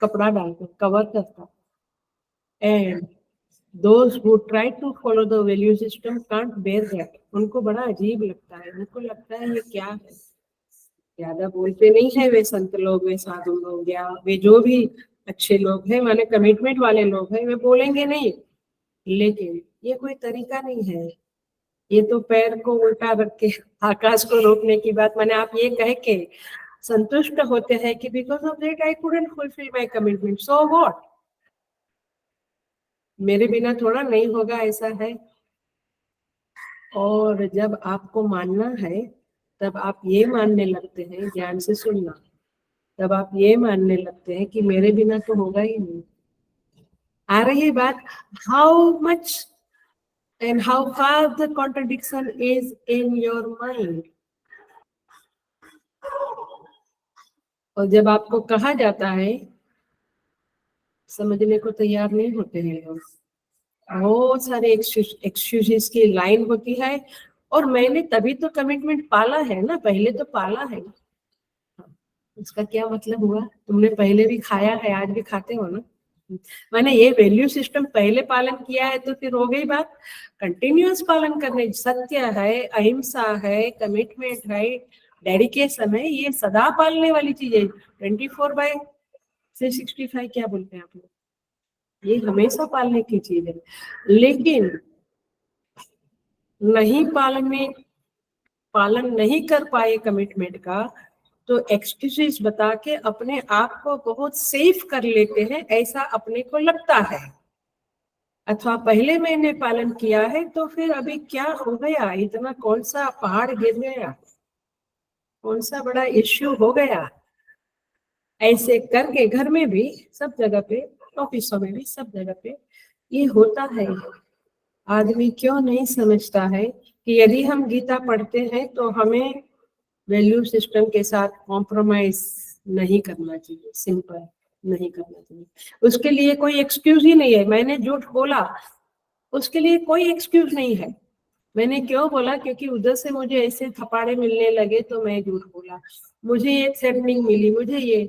कपड़ा डालकर कवर करता, and Those who try to follow the value system can't bear that. उनको बड़ा अजीब लगता है, उनको लगता है ये क्या है, ज्यादा बोलते नहीं है वे संत लोग, वे साधु लोग, या वे जो भी अच्छे लोग हैं, माने कमिटमेंट वाले लोग हैं, वे बोलेंगे नहीं, लेकिन ये कोई तरीका नहीं है। ये तो पैर को उल्टा रख के आकाश को रोकने की बात, माने आप ये कह के संतुष्ट होते हैं कि because of that I couldn't fulfil my commitment, so what, मेरे बिना थोड़ा नहीं होगा, ऐसा है। और जब आपको मानना है तब आप ये मानने लगते हैं, ध्यान से सुनना, तब आप ये मानने लगते हैं कि मेरे बिना तो होगा ही नहीं। आ रही है बात, how much and how far the contradiction is in your mind। और जब आपको कहा जाता है, समझने को तैयार नहीं होते हैं लोग, बहुत सारे एक्सक्यूजेस की लाइन होती है, और मैंने तभी तो कमिटमेंट पाला है ना, पहले तो पाला है ना, इसका क्या मतलब हुआ, तुमने पहले भी खाया है, आज भी खाते हो ना, मैंने ये वैल्यू सिस्टम पहले पालन किया है, तो फिर हो गई बात कंटिन्यूअस पालन करने। सत्य है, अहिंसा है, कमिटमेंट है, डेडिकेशन है, ये सदा पालने वाली चीज है। 24/365 क्या बोलते हैं आप लोग, ये हमेशा पालने की चीज है। लेकिन नहीं पालन नहीं कर पाए कमिटमेंट का, तो एक्सक्यूजेस बता के अपने आप को बहुत सेफ कर लेते हैं, ऐसा अपने को लगता है। अथवा पहले मैंने पालन किया है तो फिर अभी क्या हो गया, इतना कौन सा पहाड़ गिर गया, कौन सा बड़ा इश्यू हो गया, ऐसे करके घर में भी सब जगह पे, ऑफिसों में भी सब जगह पे ये होता है। आदमी क्यों नहीं समझता है कि यदि हम गीता पढ़ते हैं तो हमें वैल्यू सिस्टम के साथ कॉम्प्रोमाइज नहीं करना चाहिए, सिंपल नहीं करना चाहिए। उसके लिए कोई एक्सक्यूज ही नहीं है, मैंने झूठ बोला उसके लिए कोई एक्सक्यूज नहीं है। मैंने क्यों बोला, क्योंकि उधर से मुझे ऐसे थपाड़े मिलने लगे तो मैं झूठ बोला, मुझे ये थ्रेटनिंग मिली, मुझे ये,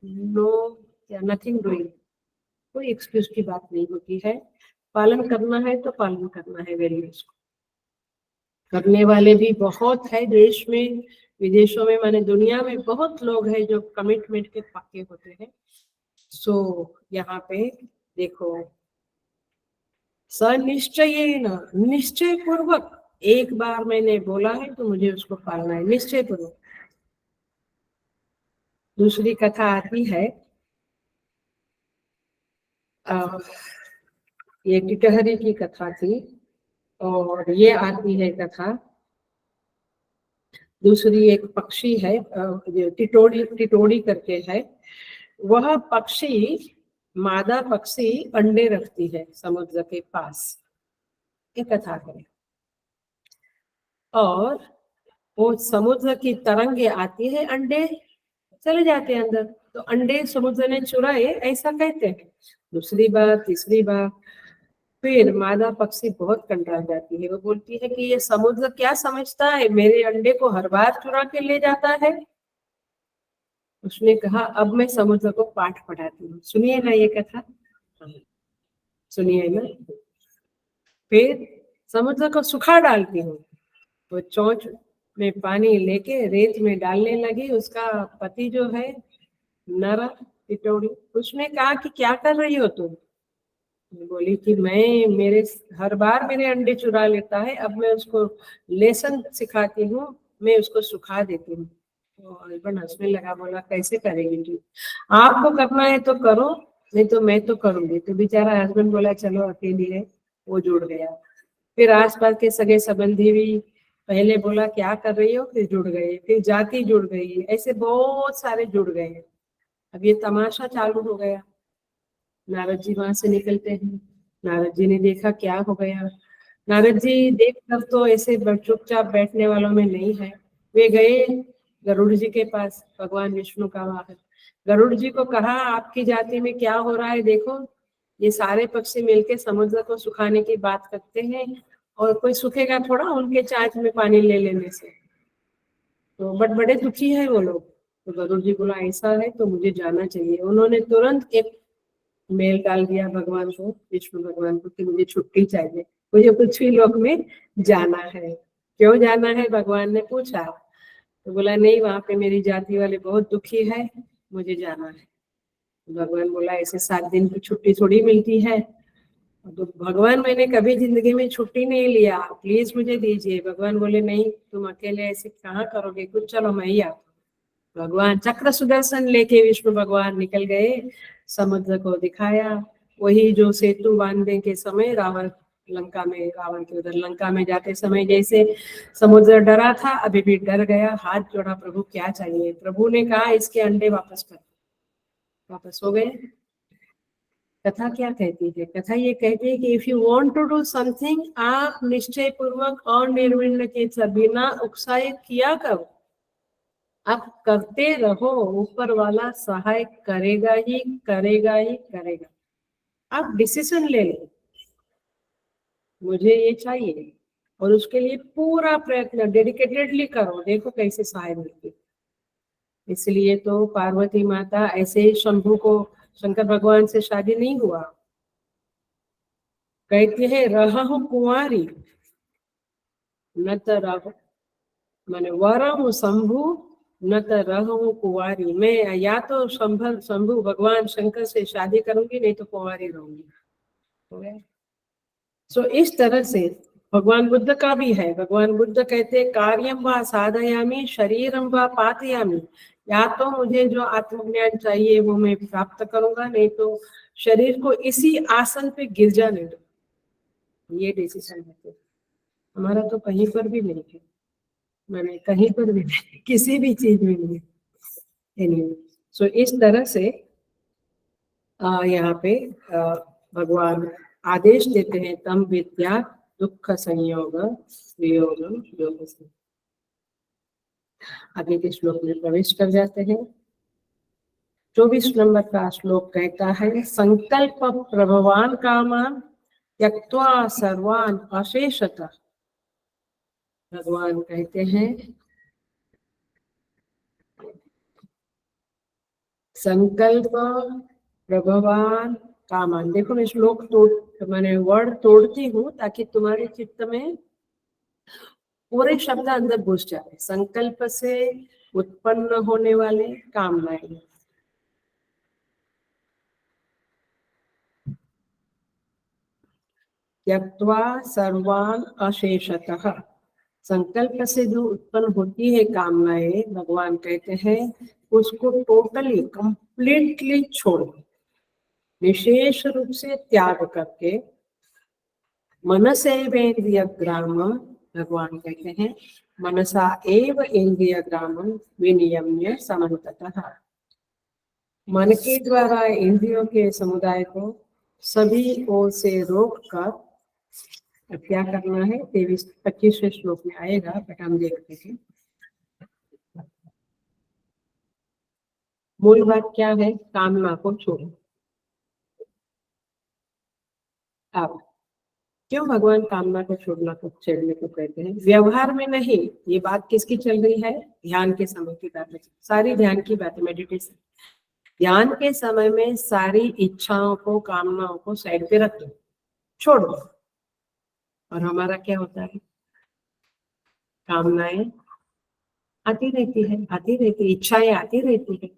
नो, नथिंग डूइंग, कोई एक्सक्यूज की बात नहीं होती है। पालन करना है तो पालन करना है, वैल्यूज को करने वाले भी बहुत है देश में, विदेशों में, माने दुनिया में बहुत लोग हैं जो कमिटमेंट के पक्के होते हैं। सो यहाँ पे देखो, सनिश्चय न, निश्चय पूर्वक, एक बार मैंने बोला है तो मुझे उसको पालना है, निश्चय पूर्वक। दूसरी कथा आती है, ये टिटहरी की कथा थी, और ये आती है कथा दूसरी, एक पक्षी है, टिटोड़ी करके है, वह पक्षी, मादा पक्षी अंडे रखती है समुद्र के पास, ये कथा है। और वो समुद्र की तरंगे आती है, अंडे चले जाते हैं अंदर, तो अंडे समुद्र ने चुराए, ऐसा कहते हैं। दूसरी बार, तीसरी बार, फिर मादा पक्षी बहुत कंटाल जाती है, वो बोलती है कि ये समुद्र क्या समझता है, मेरे अंडे को हर बार चुरा के ले जाता है। उसने कहा अब मैं समुद्र को पाठ पढ़ाती हूँ, सुनिए ना ये कथा, सुनिए ना। फिर समुद्र को सुखा डालती हूँ, वो चोंच में पानी लेके रेत में डालने लगी, उसका पति जो है नर टिटोड़ी, उसने कहा कि क्या कर रही हो तुम, बोली कि मैं, मेरे हर बार मेरे अंडे चुरा लेता है, अब मैं उसको लेसन सिखाती हूँ, मैं उसको सुखा देती हूँ। तो हस्बैंड हंसने लगा, बोला कैसे करेगी तू, आपको करना है तो करो, नहीं तो मैं तो करूंगी। तो बेचारा हस्बैंड बोला चलो अकेली है, वो जुड़ गया। फिर आसपास के सगे संबंधी भी, पहले बोला क्या कर रही हो, फिर जुड़ गए, फिर जाति जुड़ गई, ऐसे बहुत सारे जुड़ गए। अब ये तमाशा चालू हो गया। नारद जी वहां से निकलते हैं, नारद जी ने देखा क्या हो गया, नारद जी देख कर तो ऐसे चुपचाप बैठने वालों में नहीं है, वे गए गरुड़ जी के पास, भगवान विष्णु का वाहन। गरुड़ जी को कहा आपकी जाति में क्या हो रहा है, देखो ये सारे पक्षी मिलके समुद्र को सुखाने की बात करते हैं, और कोई सूखेगा थोड़ा उनके चांच में पानी ले लेने से, तो बट बड़े दुखी है वो लोग। तो गरुड़ जी बोला ऐसा है तो मुझे जाना चाहिए। उन्होंने तुरंत एक मेल डाल दिया भगवान को, विष्णु भगवान को, कि मुझे छुट्टी चाहिए, मुझे पृथ्वी लोक में जाना है। क्यों जाना है भगवान ने पूछा, तो बोला नहीं, वहां पे मेरी जाति वाले बहुत दुखी है, मुझे जाना है। भगवान बोला ऐसे 7 दिन की छुट्टी थोड़ी मिलती है। तो भगवान, मैंने कभी जिंदगी में छुट्टी नहीं लिया, प्लीज मुझे दीजिए। भगवान बोले नहीं, तुम अकेले ऐसे कहाँ करोगे कुछ, चलो मैं ही आता हूँ। भगवान चक्र सुदर्शन लेके विष्णु भगवान निकल गए, समुद्र को दिखाया। वही जो सेतु बांधने के समय रावण लंका में, रावण के उधर लंका में जाते समय जैसे समुद्र डरा था, अभी भी डर गया, हाथ जोड़ा, प्रभु क्या चाहिए। प्रभु ने कहा इसके अंडे वापस कर, वापस हो गए। कथा क्या कहती है, कथा ये कहती है कि if you want to do something, आप निश्चय पूर्वक और निर्विण्ण के बिना उकसाए किया करो। आप करते रहो, ऊपर वाला सहाय करेगा ही करेगा ही करेगा। आप डिसीजन ले लो, मुझे ये चाहिए, और उसके लिए पूरा प्रयत्न डेडिकेटेडली करो, देखो कैसे सहाय मिलती। इसलिए तो पार्वती माता ऐसे ही शंभू को, शंकर भगवान से शादी नहीं हुआ, कहती है रहहु कुंवारी न त रहो, माने वरहु शंभु न त रहूं कुंवारी। मैं या तो शंभु भगवान शंकर से शादी करूंगी, नहीं तो कुंवारी रहूंगी। सो इस तरह से भगवान बुद्ध का भी है। भगवान बुद्ध कहते कार्यम व साधयामी शरीरम व पातयामी, या तो मुझे जो आत्मज्ञान चाहिए वो मैं प्राप्त करूंगा, नहीं तो शरीर को इसी आसन पे गिर जाने दो। ये डिसीजन है हमारा, तो कहीं पर भी नहीं है, मैंने कहीं पर भी नहीं, किसी भी चीज में नहीं। एनीवे, सो इस तरह से यहाँ पे भगवान आदेश देते हैं तम विद्या दुख संयोग वियोग योग से। आगे के श्लोक में प्रवेश कर जाते हैं। 24 नंबर का श्लोक कहता है संकल्प प्रभवान कामान त्यक्त्वा सर्वान अशेषतः। भगवान कहते हैं संकल्प प्रभवान कामान। देखो मैं श्लोक मैंने वर्ड तोड़ती हूँ ताकि तुम्हारे चित्त में पूरे शब्द अंदर घुस जाए। संकल्प से उत्पन्न होने वाले कामनाएं, त्यक्त्वा सर्वान अशेषतः, संकल्प से जो उत्पन्न होती है कामनाएं, भगवान कहते हैं उसको टोटली कंप्लीटली छोड़ो, विशेष रूप से त्याग करके। मनसेवेन्द्रिय ग्राम, भगवान कहते हैं मनसा एव इंद्रिय ग्राम विनियम्य समन्ततः, मन के द्वारा इंद्रियों के समुदाय को सभी ओर से रोक कर क्या करना है, 23-25वें श्लोक में आएगा, बट हम देखते हैं मूल बात क्या है, कामना को छोड़ो। अब क्यों भगवान कामना को छोड़ना को छेड़ने को कहते हैं, व्यवहार में नहीं। ये बात किसकी चल रही है, ध्यान के समय की बात है, सारी ध्यान की बात है, मेडिटेशन। ध्यान के समय में सारी इच्छाओं को, कामनाओं को साइड पे रख दो, छोड़ दो। और हमारा क्या होता है, कामनाएं आती रहती है, आती रहती, इच्छाएं आती रहती है।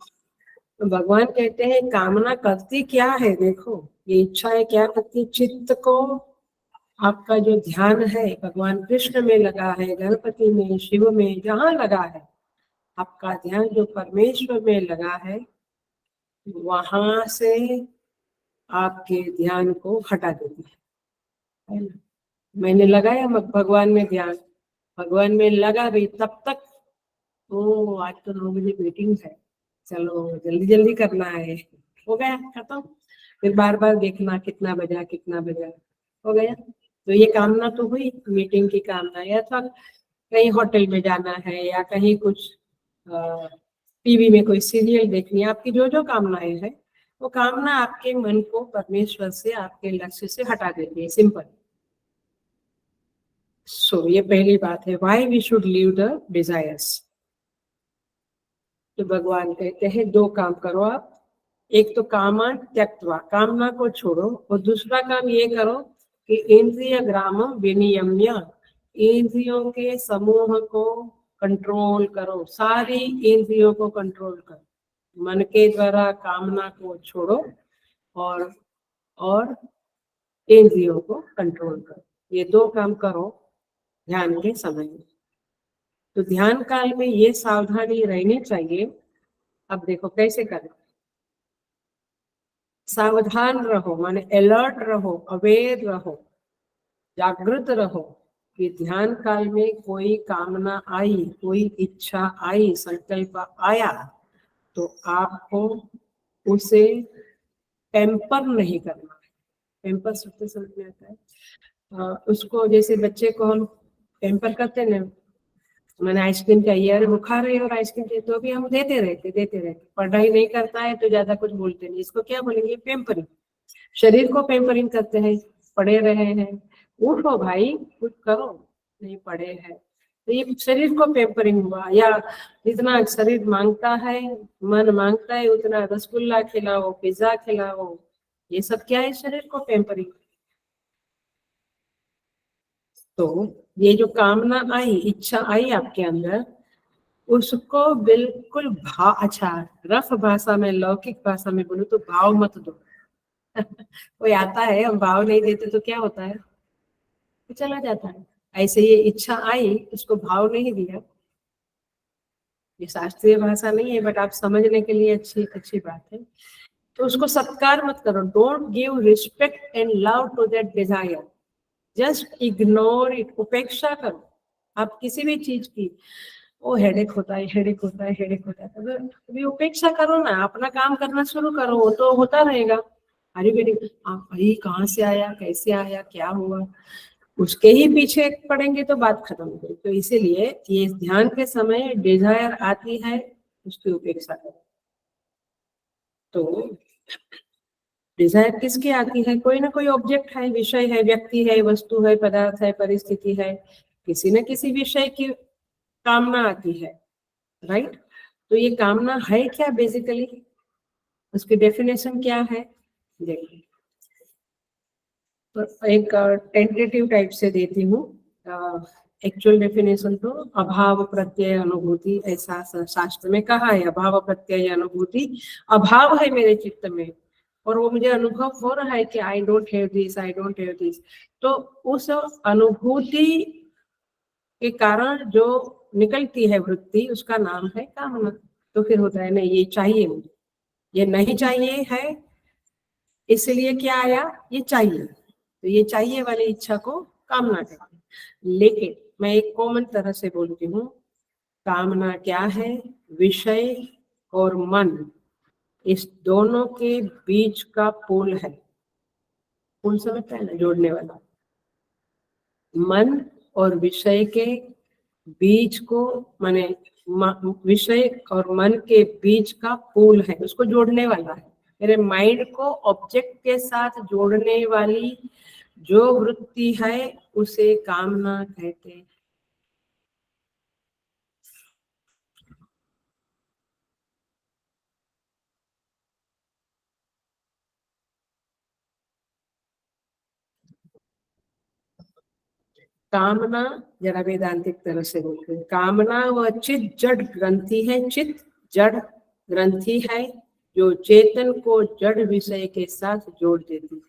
तो भगवान कहते हैं कामना करती क्या है, देखो ये इच्छाएं क्या करती, चित्त को, आपका जो ध्यान है भगवान कृष्ण में लगा है, गणपति में, शिव में, जहाँ लगा है आपका ध्यान, जो परमेश्वर में लगा है, वहां से आपके ध्यान को हटा देती है ना। मैंने लगाया भगवान में ध्यान, भगवान में लगा भी, तब तक तो आज तो 9 बजे मीटिंग है, चलो जल्दी जल्दी करना है, हो गया खत्म। फिर बार बार देखना कितना बजा कितना बजा, हो गया। तो ये कामना तो हुई, मीटिंग की कामना, या अथवा कहीं होटल में जाना है, या कहीं कुछ टीवी में कोई सीरियल देखनी है, आपकी जो जो कामनाएं है, वो कामना आपके मन को परमेश्वर से, आपके लक्ष्य से हटा देती है, सिंपल। सो ये पहली बात है, why we should leave the desires. तो भगवान कहते हैं 2 काम करो आप, एक तो कामा त्यक्त्वा, कामना को छोड़ो, और दूसरा काम ये करो कि इंद्रिय ग्रामम विनियम्य, इंद्रियों के समूह को कंट्रोल करो, सारी इंद्रियों को कंट्रोल करो, मन के द्वारा कामना को छोड़ो और इंद्रियों को कंट्रोल करो। ये दो काम करो ध्यान के समय में। तो ध्यान काल में ये सावधानी रहनी चाहिए। अब देखो कैसे करना। सावधान रहो, माने अलर्ट रहो, अवेयर रहो, जागृत रहो कि ध्यान काल में कोई कामना आई, कोई इच्छा आई, संकल्प आया, तो आपको उसे टेम्पर नहीं करना है। टेम्पर शब्द समझ में आता है? उसको जैसे बच्चे को हम टेम्पर करते ना, मैंने आइसक्रीम चाहिए, अरे बुखार है और आइसक्रीम चाहिए, तो भी हम देते रहते। पढ़ाई नहीं करता है तो ज्यादा कुछ बोलते नहीं, इसको क्या बोलेंगे? पेम्परिंग। शरीर को पेम्परिंग करते हैं, पड़े रहे हैं, उठो भाई कुछ करो, नहीं पड़े हैं, तो ये शरीर को पेम्परिंग हुआ। या जितना शरीर मांगता है, मन मांगता है, उतना रसगुल्ला खिलाओ, पिज्जा खिलाओ, ये सब क्या है? शरीर को पेम्परिंग। तो ये जो कामना आई, इच्छा आई आपके अंदर, उसको बिल्कुल अच्छा रफ भाषा में, लौकिक भाषा में बोलूं तो भाव मत दो। कोई आता है, हम भाव नहीं देते तो क्या होता है? तो चला जाता है। ऐसे ये इच्छा आई, उसको भाव नहीं दिया। ये शास्त्रीय भाषा नहीं है, बट आप समझने के लिए अच्छी अच्छी बात है। तो उसको सत्कार मत करो। Don't give respect and love to that desire, just ignore it. उपेक्षा करो आप किसी भी चीज की। वो हेडेक होता है, हेडेक होता है, हेडेक होता है, अभी उपेक्षा करो ना, अपना काम करना शुरू करो, वो तो होता रहेगा। अरे बेटी आप भाई कहाँ से आया, कैसे आया, क्या हुआ, उसके ही पीछे पड़ेंगे तो बात खत्म हो गई। तो इसीलिए ये ध्यान के समय डिजायर आती है, उसकी उपेक्षा करो। तो डिजायर किसकी आती है? कोई ना कोई ऑब्जेक्ट है, विषय है, व्यक्ति है, वस्तु है, पदार्थ है, परिस्थिति है, किसी न किसी विषय की कामना आती है, राइट? तो ये कामना है क्या बेसिकली? उसकी डेफिनेशन क्या है? देखिए, तो एक टेंटेटिव टाइप से देती हूँ। एक्चुअल डेफिनेशन तो अभाव प्रत्यय अनुभूति, ऐसा शास्त्र में कहा है। अभाव प्रत्यय अनुभूति, अभाव है मेरे चित्त में और वो मुझे अनुभव हो रहा है कि I don't have this, I don't have this, तो उस अनुभूति के कारण जो निकलती है वृत्ति, उसका नाम है कामना। तो फिर होता है नहीं ये चाहिए मुझे, ये नहीं चाहिए है, इसलिए क्या आया? ये चाहिए। तो ये चाहिए वाली इच्छा को कामना कहते हैं। लेकिन मैं एक कॉमन तरह से बोलती हूँ, कामना क्या है? विषय और मन, इस दोनों के बीच का पुल है। पुल समझता है ना, जोड़ने वाला। मन और विषय के बीच को, माने विषय और मन के बीच का पुल है, उसको जोड़ने वाला है। मेरे माइंड को ऑब्जेक्ट के साथ जोड़ने वाली जो वृत्ति है उसे कामना कहते हैं। कामना जरा वेदांतिक तरह से बोलते हैं, कामना वह चित जड़ ग्रंथि है, चित जड़ ग्रंथि है जो चेतन को जड़ विषय के साथ जोड़ देती है।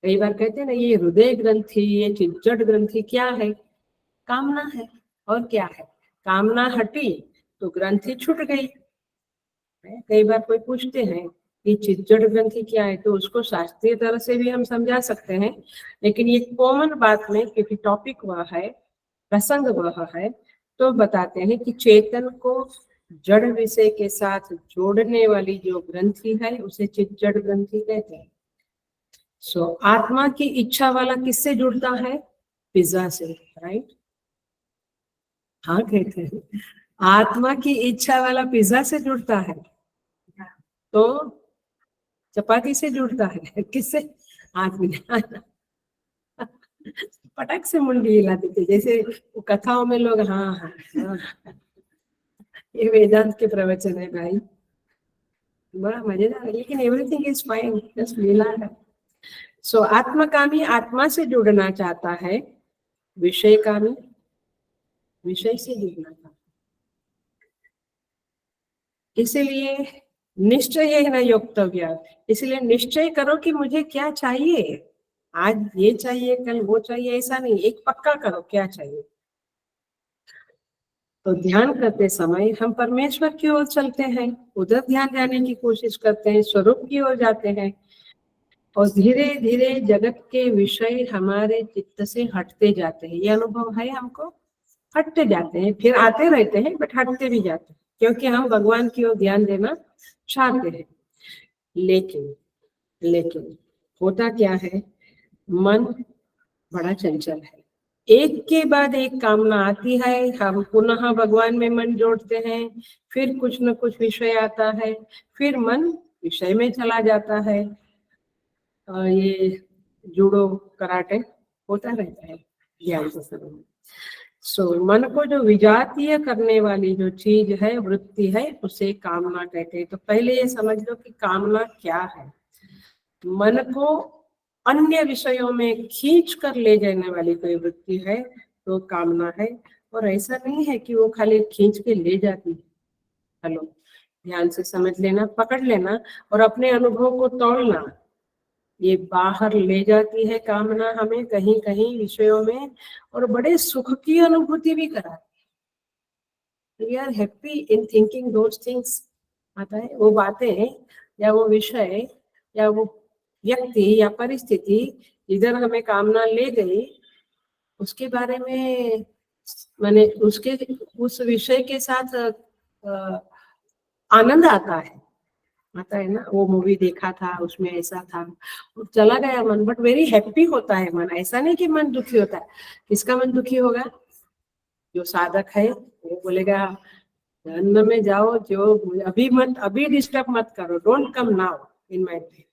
कई बार कहते हैं ना ये हृदय ग्रंथि, ये चित जड़ ग्रंथि क्या है? कामना है। और क्या है? कामना हटी तो ग्रंथि छूट गई। कई बार कोई पूछते हैं कि चिज्जड़ ग्रंथि क्या है, तो उसको शास्त्रीय तरह से भी हम समझा सकते हैं, लेकिन ये कॉमन बात में, क्योंकि टॉपिक वह है, प्रसंग वह है, तो बताते हैं कि चेतन को जड़ विषय के साथ जोड़ने वाली जो ग्रंथि है उसे चिज्जड़ ग्रंथि कहते हैं। सो आत्मा की इच्छा वाला किससे जुड़ता है? पिज्जा से, राइट? हाँ कहते हैं आत्मा की इच्छा वाला पिज्जा से जुड़ता है, तो चपाती से जुड़ता है किससे? हाथ मिला पटक से मुंडी हिलाते थे, जैसे वो कथाओं में लोग। हाँ हाँ हाँ, ये वेदांत के प्रवचन है भाई। बड़ा मजेदार है, लेकिन एवरीथिंग इज फाइन, जस्ट लीला है। सो आत्मकामी आत्मा से जुड़ना चाहता है, विषयकामी विषय से जुड़ना चाहता है। इसलिए निश्चय न योक्तव्य, इसलिए निश्चय करो कि मुझे क्या चाहिए, आज ये चाहिए कल वो चाहिए, ऐसा नहीं, एक पक्का करो क्या चाहिए। तो ध्यान करते समय हम परमेश्वर की ओर चलते हैं, उधर ध्यान जाने की कोशिश करते हैं, स्वरूप की ओर जाते हैं, और धीरे धीरे जगत के विषय हमारे चित्त से हटते जाते हैं। ये अनुभव है हमको, हटते जाते हैं, फिर आते रहते हैं बट हटते भी जाते हैं, क्योंकि हम भगवान की ओर ध्यान देना चाहते हैं। लेकिन लेकिन होता क्या है, मन बड़ा चंचल है, एक के बाद एक कामना आती है, हम पुनः भगवान में मन जोड़ते हैं, फिर कुछ न कुछ विषय आता है, फिर मन विषय में चला जाता है। ये जूडो कराटे होता रहता है ज्ञान के समय में। सो मन को जो विजातीय करने वाली जो चीज है, वृत्ति है, उसे कामना कहते हैं। तो पहले ये समझ लो कि कामना क्या है। मन को अन्य विषयों में खींच कर ले जाने वाली कोई वृत्ति है तो कामना है, और ऐसा नहीं है कि वो खाली खींच के ले जाती है। हेलो, ध्यान से समझ लेना, पकड़ लेना और अपने अनुभव को तोड़ना। ये बाहर ले जाती है कामना हमें कहीं कहीं विषयों में, और बड़े सुख की अनुभूति भी कराती। We are happy in thinking those things. आता है वो बातें या वो विषय या वो व्यक्ति या परिस्थिति इधर हमें कामना ले गई, उसके बारे में माने उसके उस विषय के साथ आनंद आता है ना। वो मूवी देखा था, उसमें ऐसा था, चला गया मन, बट वेरी हैप्पी होता है मन। ऐसा नहीं कि मन दुखी होता है। किसका मन दुखी होगा? जो साधक है वो बोलेगा जहन्नम में जाओ, जो अभी मत, अभी डिस्टर्ब मत करो, don't come now in my way.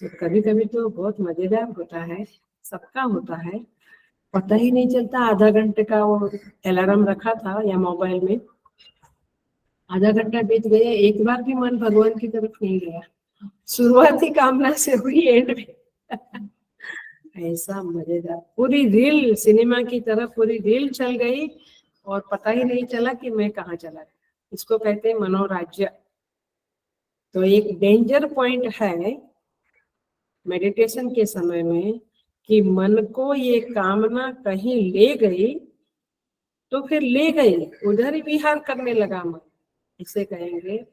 तो कभी कभी तो बहुत मजेदार होता है, सबका होता है, पता ही नहीं चलता। आधा घंटे का वो अलार्म रखा था या मोबाइल में, आधा घंटा बीत गया, एक बार भी मन भगवान की तरफ नहीं गया। शुरुआती कामना से हुई एंड में ऐसा मजेदार, पूरी रील सिनेमा की तरफ पूरी रील चल गई और पता ही नहीं चला कि मैं कहाँ चला गया। इसको कहते हैं मनोराज्य। तो एक डेंजर पॉइंट है मेडिटेशन के समय में कि मन को ये कामना कहीं ले गई तो फिर ले गई, उधर ही विहार करने लगा मन, इसे कहेंगे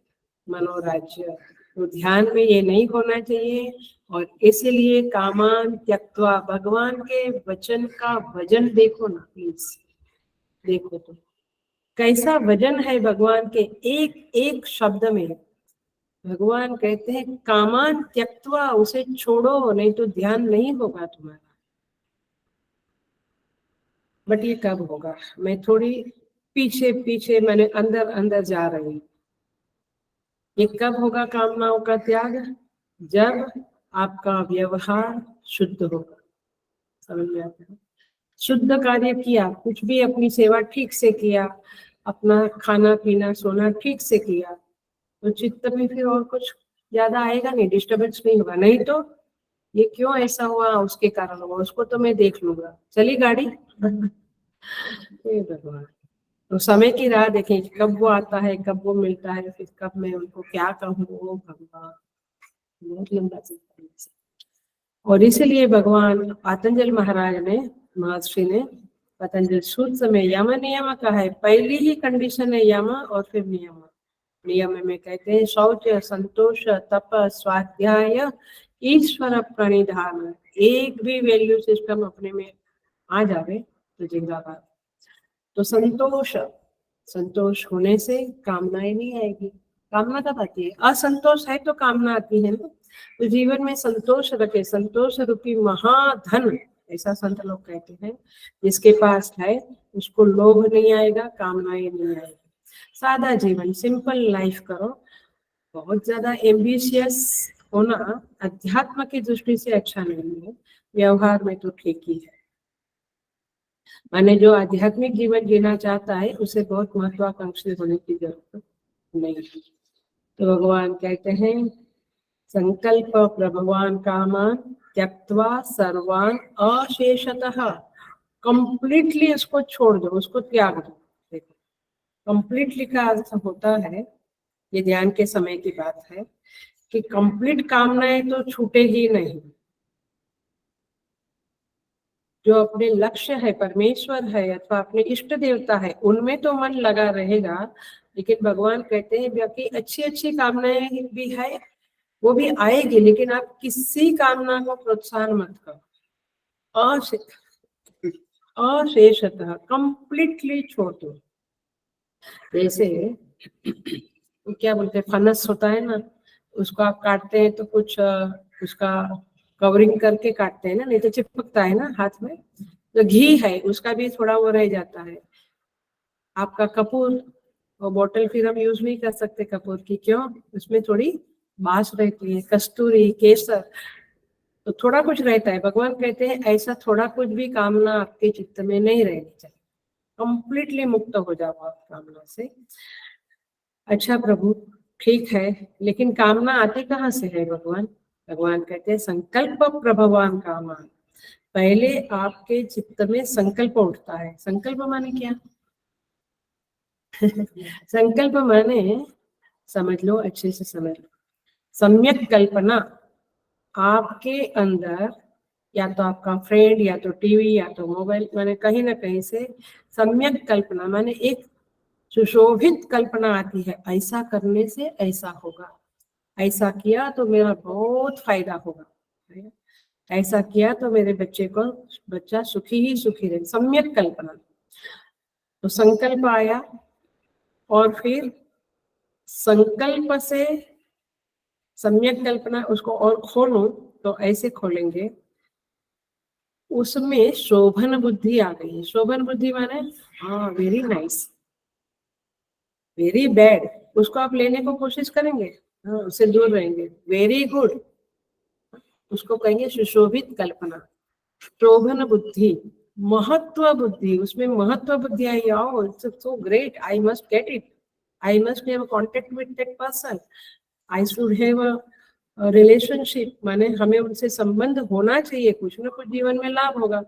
मनोराज्य। तो ध्यान में ये नहीं होना चाहिए, और इसलिए कामान त्यक्त्वा, भगवान के वचन का वजन देखो ना प्लीज, देखो तो कैसा वजन है भगवान के एक एक शब्द में। भगवान कहते हैं कामान त्यक्त्वा, उसे छोड़ो नहीं तो ध्यान नहीं होगा तुम्हारा। बट ये कब होगा? मैं थोड़ी पीछे पीछे मैंने अंदर अंदर जा रही हूँ। ये कब होगा कामनाओं का त्याग? जब आपका व्यवहार शुद्ध होगा। समझ में आता है? शुद्ध कार्य किया, कुछ भी अपनी सेवा ठीक से किया, अपना खाना पीना सोना ठीक से किया, तो चित्त में फिर और कुछ ज्यादा आएगा नहीं, डिस्टर्बेंस नहीं होगा। नहीं तो ये क्यों ऐसा हुआ, उसके कारण हुआ, उसको तो मैं देख लूंगा, चली गाड़ी हे भगवान। तो समय की राह देखें कि कब वो आता है, कब वो मिलता है, फिर कब मैं उनको क्या कहूँ। ओ भगवान, बहुत लंबा चलता है। और इसीलिए भगवान पतंजलि महाराज ने, महर्षि ने पतंजलि सूत्र में यम नियम कहा है। पहली ही कंडीशन है यम और फिर नियम। नियम में कहते हैं शौच, संतोष, तप, स्वाध्याय, ईश्वर प्रणिधान। एक भी वैल्यू सिस्टम अपने में आ जावे तो जिंदाबाद। तो संतोष, संतोष होने से कामनाएं नहीं आएगी। कामना कब आती है? असंतोष है तो कामना आती है ना। तो जीवन में संतोष रखे, संतोष रूपी महाधन, ऐसा संत लोग कहते हैं, जिसके पास है उसको लोभ नहीं आएगा, कामनाएं नहीं आएगी। सादा जीवन, सिंपल लाइफ करो। बहुत ज्यादा एम्बिशियस होना अध्यात्म की दृष्टि से अच्छा नहीं है, व्यवहार में तो ठीक ही है। माने जो आध्यात्मिक जीवन जीना चाहता है उसे बहुत महत्वाकांक्षी होने की जरूरत नहीं है। तो भगवान कहते हैं संकल्प प्रभवान कामान त्यक्त्वा सर्वान अशेषतः, कंप्लीटली उसको छोड़ दो, उसको त्याग दो। देखो कंप्लीटली का अर्थ होता है, ये ध्यान के समय की बात है कि कंप्लीट कामनाएं तो छूटे ही नहीं। जो अपने लक्ष्य है, परमेश्वर है अथवा अपने इष्ट देवता है, उनमें तो मन लगा रहेगा, लेकिन भगवान कहते हैं कि अच्छी अच्छी कामनाएं भी है, वो भी आएगी, लेकिन आप किसी कामना को प्रोत्साहन मत करो, अशेषतः कंप्लीटली छोड़ दो। जैसे क्या बोलते हैं, फनस होता है ना, उसको आप काटते हैं तो कुछ उसका कवरिंग करके काटते हैं ना, नहीं तो चिपकता है ना हाथ में। तो घी है, उसका भी थोड़ा वो रह जाता है। आपका कपूर, वो बोतल फिर हम यूज नहीं कर सकते कपूर की, क्यों? उसमें थोड़ी बास रहती है, कस्तूरी, केसर, तो थोड़ा कुछ रहता है। भगवान कहते हैं ऐसा थोड़ा कुछ भी कामना आपके चित्त में नहीं रहनी चाहिए, कंप्लीटली मुक्त हो जाओ आप कामना से। अच्छा प्रभु ठीक है, लेकिन कामना आती कहाँ से है भगवान? भगवान कहते हैं संकल्प प्रभवान कामान, पहले आपके चित्त में संकल्प उठता है। संकल्प माने क्या? संकल्प माने समझ लो, अच्छे से समझ लो, सम्यक कल्पना। आपके अंदर या तो आपका फ्रेंड, या तो टीवी, या तो मोबाइल, माने कहीं ना कहीं से सम्यक कल्पना माने एक सुशोभित कल्पना आती है, ऐसा करने से ऐसा होगा, ऐसा किया तो मेरा बहुत फायदा होगा, ऐसा किया तो मेरे बच्चा सुखी ही सुखी रहे, सम्यक कल्पना। तो संकल्प आया, और फिर संकल्प से सम्यक कल्पना, उसको और खोलो तो ऐसे खोलेंगे, उसमें शोभन बुद्धि आ गई। शोभन बुद्धि माने हाँ वेरी नाइस, वेरी बैड, उसको आप लेने को कोशिश करेंगे, हाँ उससे दूर रहेंगे। वेरी गुड, उसको कहेंगे सुशोभित कल्पना। शोभन बुद्धि, महत्व बुद्धि, उसमें महत्व बुद्धि आई, आओ it's so great, I must get it, I must have contact with that person, I should have a relationship, माने हमें उनसे संबंध होना चाहिए, कुछ ना कुछ जीवन में लाभ होगा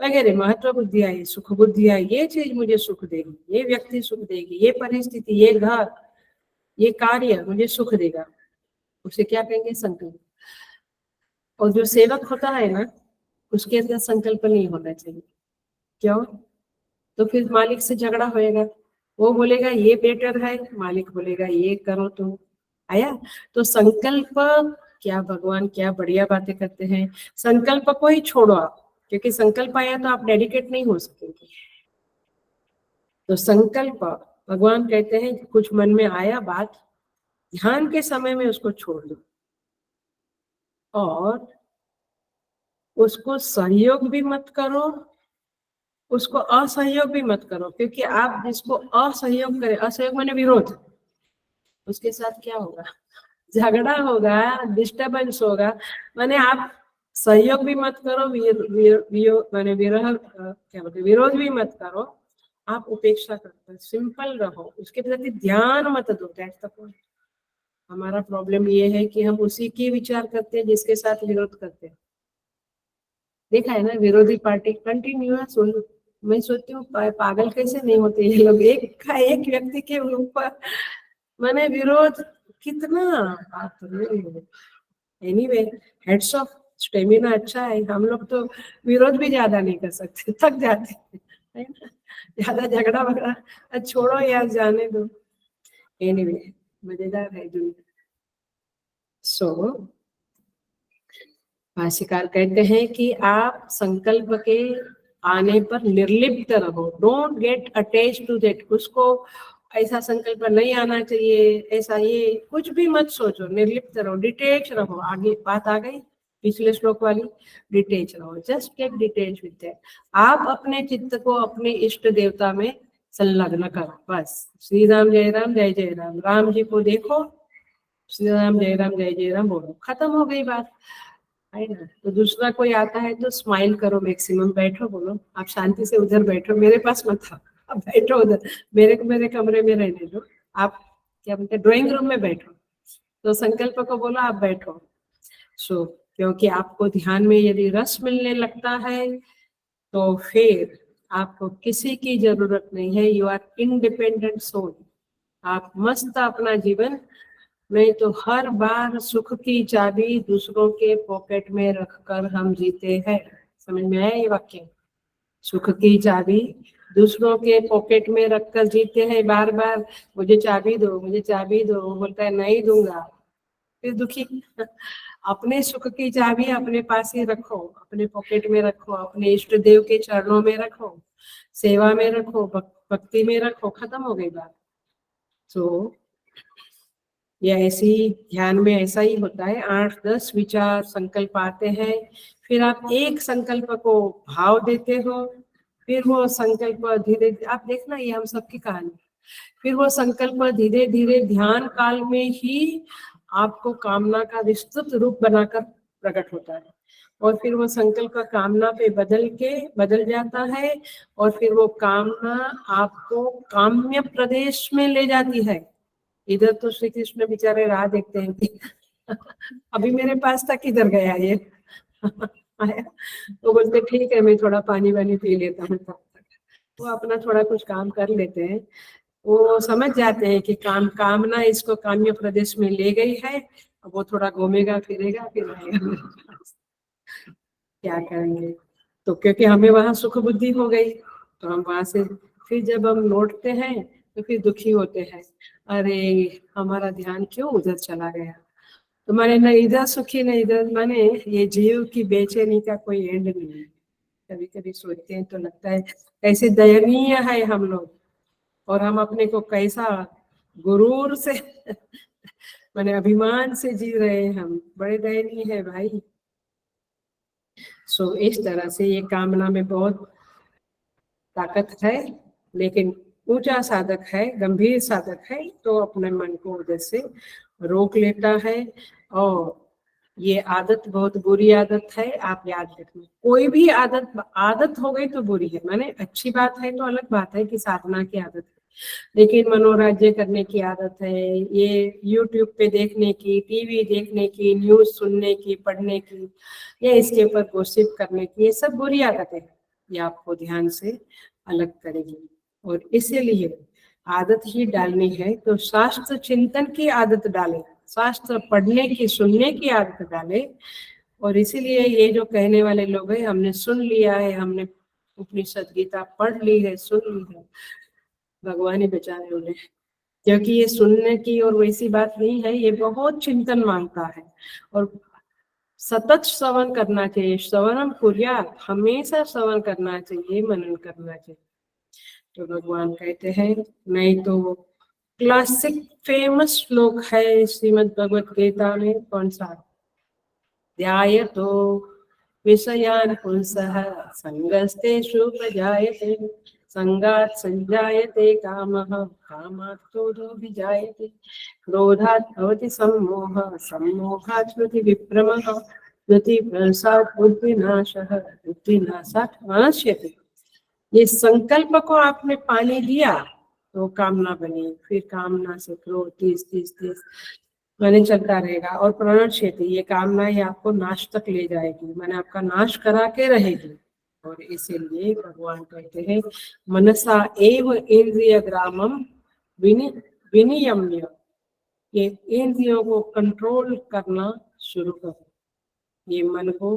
वगैरह। महत्व बुद्धि आई, सुख बुद्धि आई, ये चीज मुझे सुख देगी, ये व्यक्ति सुख देगी, ये परिस्थिति, ये घर, ये कार्य मुझे सुख देगा, उसे क्या कहेंगे? संकल्प। और जो सेवक होता है ना, उसके अंदर संकल्प नहीं होना चाहिए। क्यों? तो फिर मालिक से झगड़ा होएगा, वो बोलेगा ये बेटर है, मालिक बोलेगा ये करो तुम। आया? तो संकल्प, क्या भगवान क्या बढ़िया बातें करते हैं। संकल्प को ही छोड़ो आप, क्योंकि संकल्प आया तो आप डेडिकेट नहीं हो सकेंगे। तो संकल्प, भगवान कहते हैं कुछ मन में आया बात, ध्यान के समय में उसको छोड़ दो, और उसको सहयोग भी मत करो, उसको असहयोग भी मत करो, क्योंकि आप जिसको असहयोग करें, असहयोग माने विरोध, उसके साथ क्या होगा? झगड़ा होगा, डिस्टरबेंस होगा। माने आप सहयोग भी मत करो, माने विरह क्या बोलते, विरोध भी मत करो, आप उपेक्षा करते, सिंपल रहो, उसके प्रति ध्यान मत दो। That's the point. हमारा प्रॉब्लम ये है कि हम उसी की विचार करते हैं जिसके साथ विरोध करते हैं। देखा है ना, विरोधी पार्टी कंटिन्यूअस, मैं सोचती हूँ पागल कैसे नहीं होते ये लोग, एक व्यक्ति के ऊपर मैंने विरोध कितना। एनीवे, हेड्स ऑफ, स्टेमिना अच्छा है। हम लोग तो विरोध भी ज्यादा नहीं कर सकते, थक जाते है ना, ज्यादा झगड़ा वगड़ा छोड़ो यार, जाने दो। एनीवे, मजेदार है दुनिया। सो भाष्यकार कहते हैं कि आप संकल्प के आने पर निर्लिप्त रहो, don't get attach to that. उसको ऐसा संकल्प नहीं आना चाहिए, ऐसा ये कुछ भी मत सोचो, निर्लिप्त रहो, डिटेच रहो। आगे बात आ गई पिछले श्लोक वाली, डिटेच रहो, just get detach with that. आप अपने चित्त को अपने इष्ट देवता में संलग्न करो, बस। श्री राम जय राम जय जय राम, राम जी को देखो, श्री राम जय राम जय जय राम बोलो, खत्म हो गई बात, है ना। तो दूसरा कोई आता है तो स्माइल करो, मैक्सिमम बैठो, बोलो आप शांति से उधर बैठो, मेरे पास मत आओ, आप बैठो उधर, मेरे को मेरे कमरे में रहने दो, आप क्या बोलते हैं ड्राइंग रूम में बैठो, तो संकल्प को बोला आप बैठो। सो क्योंकि आपको ध्यान में यदि रस मिलने लगता है तो फिर आपको किसी की जरूरत नहीं है। You are independent soul. आप मस्त अपना जीवन, नहीं तो हर बार सुख की चाबी दूसरों के पॉकेट में रखकर हम जीते हैं। समझ में आया ये वाक्य? सुख की चाबी दूसरों के पॉकेट में रखकर जीते हैं। बार बार मुझे चाबी दो, मुझे चाबी दो, वो बोलता है नहीं दूंगा, फिर दुखी। अपने सुख की चाबी अपने पास ही रखो, अपने पॉकेट में रखो, अपने इष्ट देव के चरणों में रखो, सेवा में रखो, भक्ति में रखो, खत्म हो गई बात। तो ये ऐसी ध्यान में ऐसा ही होता है। 8-10 विचार संकल्प आते हैं, फिर आप एक संकल्प को भाव देते हो, फिर वो संकल्प धीरे, आप देखना ये हम सबकी कहानी, फिर वो संकल्प धीरे धीरे ध्यान काल में ही आपको कामना का विस्तृत रूप बनाकर प्रकट होता है, और फिर वो संकल्प कामना पे बदल जाता है, और फिर वो कामना आपको काम्य प्रदेश में ले जाती है। इधर तो श्री कृष्ण बेचारे राह देखते हैं कि अभी मेरे पास था, किधर गया ये आया, तो बोलते ठीक है मैं थोड़ा पानी वानी पी लेता हूँ। वो अपना थोड़ा कुछ काम कर लेते हैं, वो समझ जाते हैं कि कामना इसको काम्य प्रदेश में ले गई है, अब वो थोड़ा घूमेगा फिरेगा फिर आएगा मेरे पास। क्या करेंगे? तो क्योंकि हमें वहां सुख बुद्धि हो गई, तो हम वहां से फिर जब हम लौटते हैं तो फिर दुखी होते हैं, अरे हमारा ध्यान क्यों उधर चला गया। तो माने न इधर सुखी न इधर, माने ये जीव की बेचैनी का कोई एंड नहीं है। कभी कभी सोचते हैं तो लगता है कैसे दयनीय है हम लोग, और हम अपने को कैसा गुरूर से माने अभिमान से जी रहे हैं, हम बड़े दयनीय है भाई। सो इस तरह से ये कामना में बहुत ताकत है, लेकिन ऊंचा साधक है, गंभीर साधक है तो अपने मन को उधर से रोक लेता है। और ये आदत बहुत बुरी आदत है, आप याद रखना। कोई भी आदत हो गई तो बुरी है, माने अच्छी बात है तो अलग बात है कि साधना की आदत है, लेकिन मनोरंजन करने की आदत है, ये यूट्यूब पे देखने की, टीवी देखने की, न्यूज सुनने की, पढ़ने की, या इसके ऊपर गॉसिप करने की, ये सब बुरी आदत है। ये आपको ध्यान से अलग करेगी, और इसीलिए आदत ही डालनी है तो शास्त्र चिंतन की आदत डालें, शास्त्र पढ़ने की, सुनने की आदत डालें। और इसीलिए ये जो कहने वाले लोग हैं, हमने सुन लिया है, हमने उपनिषद गीता पढ़ ली है, सुन ली है, भगवान ही बेचारे उन्हें, क्योंकि ये सुनने की और वैसी बात नहीं है, ये बहुत चिंतन मांगता है, और सतत श्रवण करना चाहिए। श्रवणम कुर्यात्, हमेशा श्रवण करना चाहिए, मनन करना चाहिए। तो भगवान कहते हैं, नहीं तो क्लासिक फेमस श्लोक है श्रीमद् भगवत गीता में, कौन सा? ध्यायतो विषयान् पुंसः संगस्तेषु प्रजायते, संगात् संजायते कामः, कामात् क्रोधोऽभिजायते, क्रोधात् भवति सम्मोहः, सम्मोहात् स्मृतिविभ्रमः, स्मृतिभ्रंशात् बुद्धिनाशः, बुद्धिनाशात् विनश्यति। ये संकल्प को आपने पानी दिया तो कामना बनी, फिर कामना से क्रोध 30 मैंने चलता रहेगा, और प्रणश्यति, ये कामना ही आपको नाश तक ले जाएगी, मैंने आपका नाश करा के रहेगी। और इसीलिए भगवान कहते हैं, मनसा एव इंद्रिय ग्रामम विनियम्य, ये इंद्रियों को कंट्रोल करना शुरू करो, ये मन को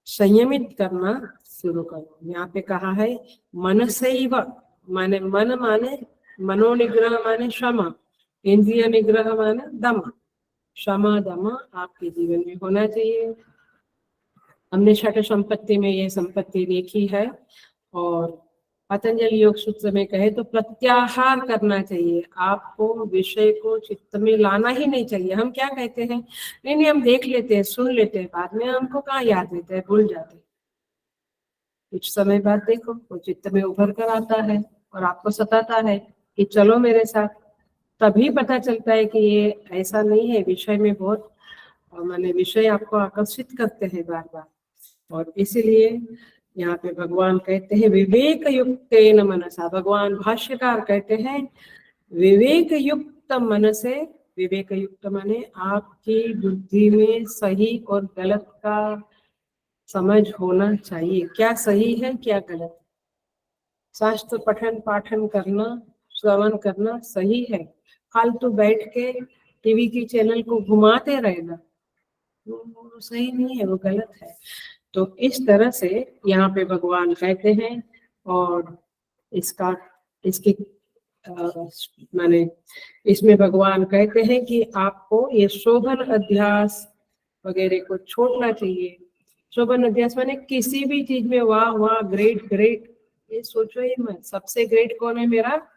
संयमित करना शुरू करो। यहाँ पे कहा है मनसैव, माने मन माने मनोनिग्रह माने क्षमा, इंद्रिय निग्रह माने दम, क्षमा दम आपके जीवन में होना चाहिए। हमने छठ संपत्ति में ये संपत्ति देखी है, और पतंजलि योग सूत्र में कहे तो प्रत्याहार करना चाहिए, आपको विषय को चित्त में लाना ही नहीं चाहिए। हम क्या कहते हैं, नहीं हम देख लेते हैं, सुन लेते हैं, बाद में हमको कहाँ याद रहता है, भूल जाते हैं। कुछ समय बाद देखो वो चित्त में उभर कर आता है और आपको सताता है कि चलो मेरे साथ, तभी पता चलता है कि ये ऐसा नहीं है, विषय में बहुत माने विषय आपको आकर्षित करते हैं बार बार। और इसीलिए यहाँ पे भगवान कहते हैं विवेक युक्तेन मनसा, भगवान भाष्यकार कहते हैं विवेक युक्त मन से विवेक युक्त माने आपकी बुद्धि में सही और गलत का समझ होना चाहिए, क्या सही है क्या गलत। शास्त्र पठन पाठन करना, श्रवण करना सही है, फालतू बैठ के टीवी की चैनल को घुमाते रहना वो सही नहीं है, वो गलत है। तो इस तरह से यहाँ पे भगवान कहते हैं, और इसका इसके माने इसमें भगवान कहते हैं कि आपको ये शोभन अध्यास वगैरह को छोड़ना चाहिए। शोभन अध्यास माने किसी भी चीज में वाह वाह ग्रेट ग्रेट ये सोचो ही मत। सबसे ग्रेट कौन है मेरा?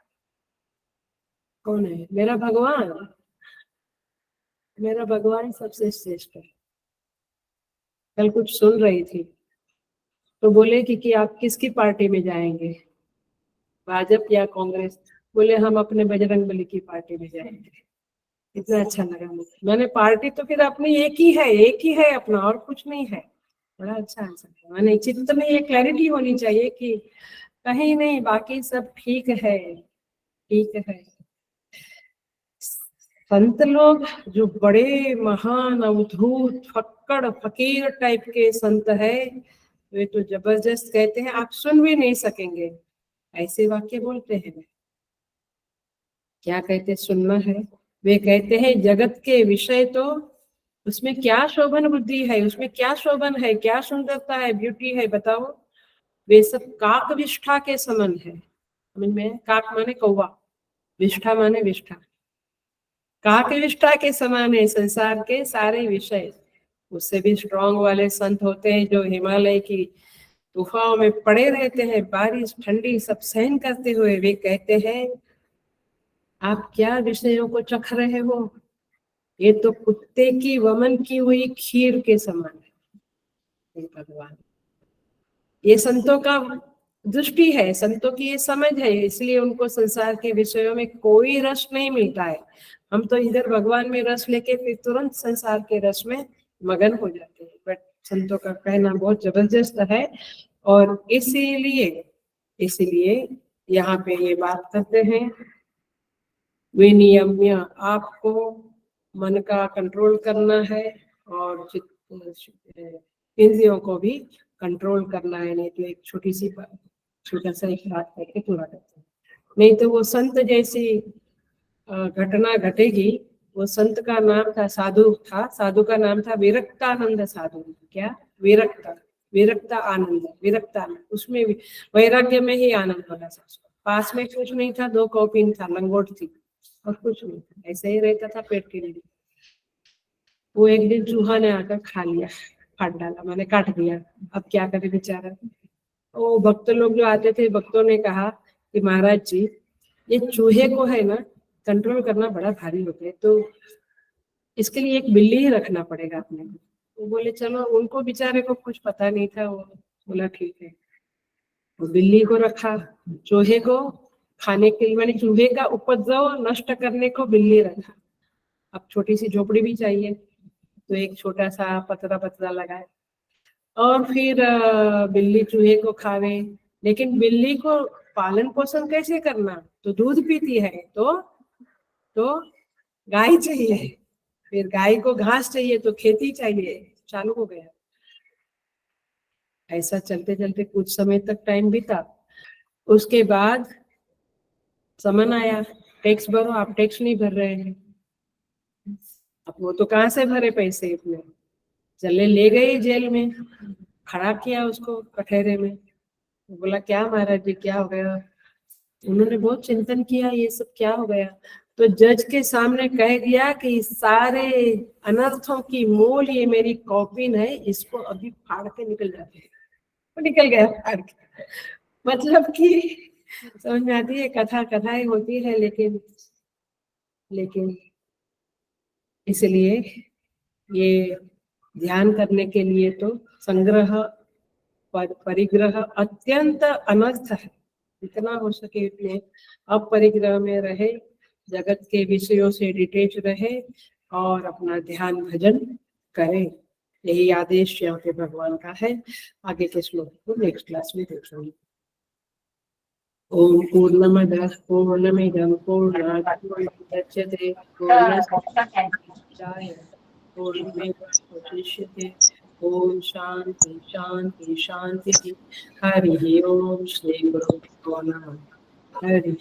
कौन है? मेरा भगवान। मेरा भगवान सबसे श्रेष्ठ है। कल कुछ सुन रही थी तो बोले कि आप किसकी पार्टी में जाएंगे, भाजपा या कांग्रेस? बोले हम अपने बजरंगबली की पार्टी में जाएंगे। इतना अच्छा लगा मुझे। मैंने पार्टी तो फिर अपनी एक ही है अपना, और कुछ नहीं है। बड़ा अच्छा आंसर है। मैंने चित्त में ये क्लैरिटी होनी चाहिए कि कहीं नहीं, बाकी सब ठीक है, ठीक है। संत लोग जो बड़े महान अवधूत फक्कड़ फकीर टाइप के संत है, वे तो जबरदस्त कहते हैं, आप सुन भी नहीं सकेंगे ऐसे वाक्य बोलते हैं। क्या कहते सुनना है? वे कहते हैं जगत के विषय तो उसमें क्या शोभन बुद्धि है, उसमें क्या शोभन है, क्या सुंदरता है, ब्यूटी है, बताओ। वे सब काक विष्ठा के समान है। समझ में? काक माने कौवा, विष्ठा माने विष्ठा। काक विष्ठा के समान है संसार के सारे विषय। उससे भी स्ट्रांग वाले संत होते हैं जो हिमालय की गुफाओं में पड़े रहते हैं, बारिश ठंडी सब सहन करते हुए। वे कहते हैं आप क्या विषयों को चख रहे हो, ये तो कुत्ते की वमन की हुई खीर के समान है। भगवान, ये संतों का दृष्टि है, संतों की ये समझ है, इसलिए उनको संसार के विषयों में कोई रस नहीं मिलता है। हम तो इधर भगवान में रस लेके फिर तुरंत संसार के रस में मगन हो जाते हैं। बट संतों का कहना बहुत जबरदस्त है, और इसीलिए यहाँ पे ये बात करते हैं, विनियम्य, आपको मन का कंट्रोल करना है और इंद्रियों को भी कंट्रोल करना है। नहीं तो एक छोटा सा एक बात करके पूरा करते हैं, नहीं तो वो संत जैसी घटना घटेगी। वो संत का नाम था, साधु का नाम था विरक्तानंद साधु। क्या? विरक्ता आनंद, विरक्तानंद, उसमें वैराग्य में ही आनंद होना था। पास में कुछ नहीं था, 2 कॉपी था, लंगोट थी और कुछ नहीं था, ऐसे ही रहता था पेट के लिए। वो एक दिन चूहा ने आकर खा लिया, काट डाला, मैंने काट दिया। अब क्या करे बेचारा। वो भक्त लोग जो आते थे, भक्तों ने कहा कि महाराज जी ये चूहे को है ना कंट्रोल करना बड़ा भारी होता है, तो इसके लिए एक बिल्ली ही रखना पड़ेगा अपने को। वो बोले चलो, उनको बेचारे को कुछ पता नहीं था। वो बोला ठीक है, तो बिल्ली को रखा। चूहे को खाने के लिए, मैंने चूहे का उपद्रव नष्ट करने को बिल्ली रखा। अब छोटी सी झोपड़ी भी चाहिए, तो एक छोटा सा पतरा लगाए, और फिर बिल्ली चूहे को खावे। लेकिन बिल्ली को पालन पोषण कैसे करना? तो दूध पीती है तो गाय चाहिए, फिर गाय को घास चाहिए तो खेती चाहिए। चालू हो गया। ऐसा चलते चलते कुछ समय तक टाइम बीता। उसके बाद समन आया, टैक्स भरो, आप टैक्स नहीं भर रहे हैं। अब वो तो कहाँ से भरे पैसे इतने? चले ले गए जेल में, खड़ा किया उसको कठहरे में। बोला क्या महाराज जी क्या हो गया? उन्होंने बहुत चिंतन किया, ये सब क्या हो गया? तो जज के सामने कह दिया कि सारे अनर्थों की मूल ये मेरी कॉपी है, इसको अभी फाड़ के निकल जाते हैं। वो निकल गया फाड़ के। मतलब कि समझ में आती है, कथाएं होती है, लेकिन इसलिए ये ध्यान करने के लिए तो संग्रह परिग्रह अत्यंत अनर्थ है। जितना हो सके इतने अपरिग्रह में रहे, जगत के विषयों से डिटेच रहे और अपना ध्यान भजन करे। यही आदेश यहाँ पे भगवान का है। आगे के श्लोक को नेक्स्ट क्लास में देखेंगे। ओम पूर्णमदः पूर्णमिदं पूर्णात् पूर्णमुदच्यते पूर्णस्य पूर्णमेवावशिष्यते। ओम शांति शांति शांति। हरि ओम। श्री गुरुभ्यो नमः। हरि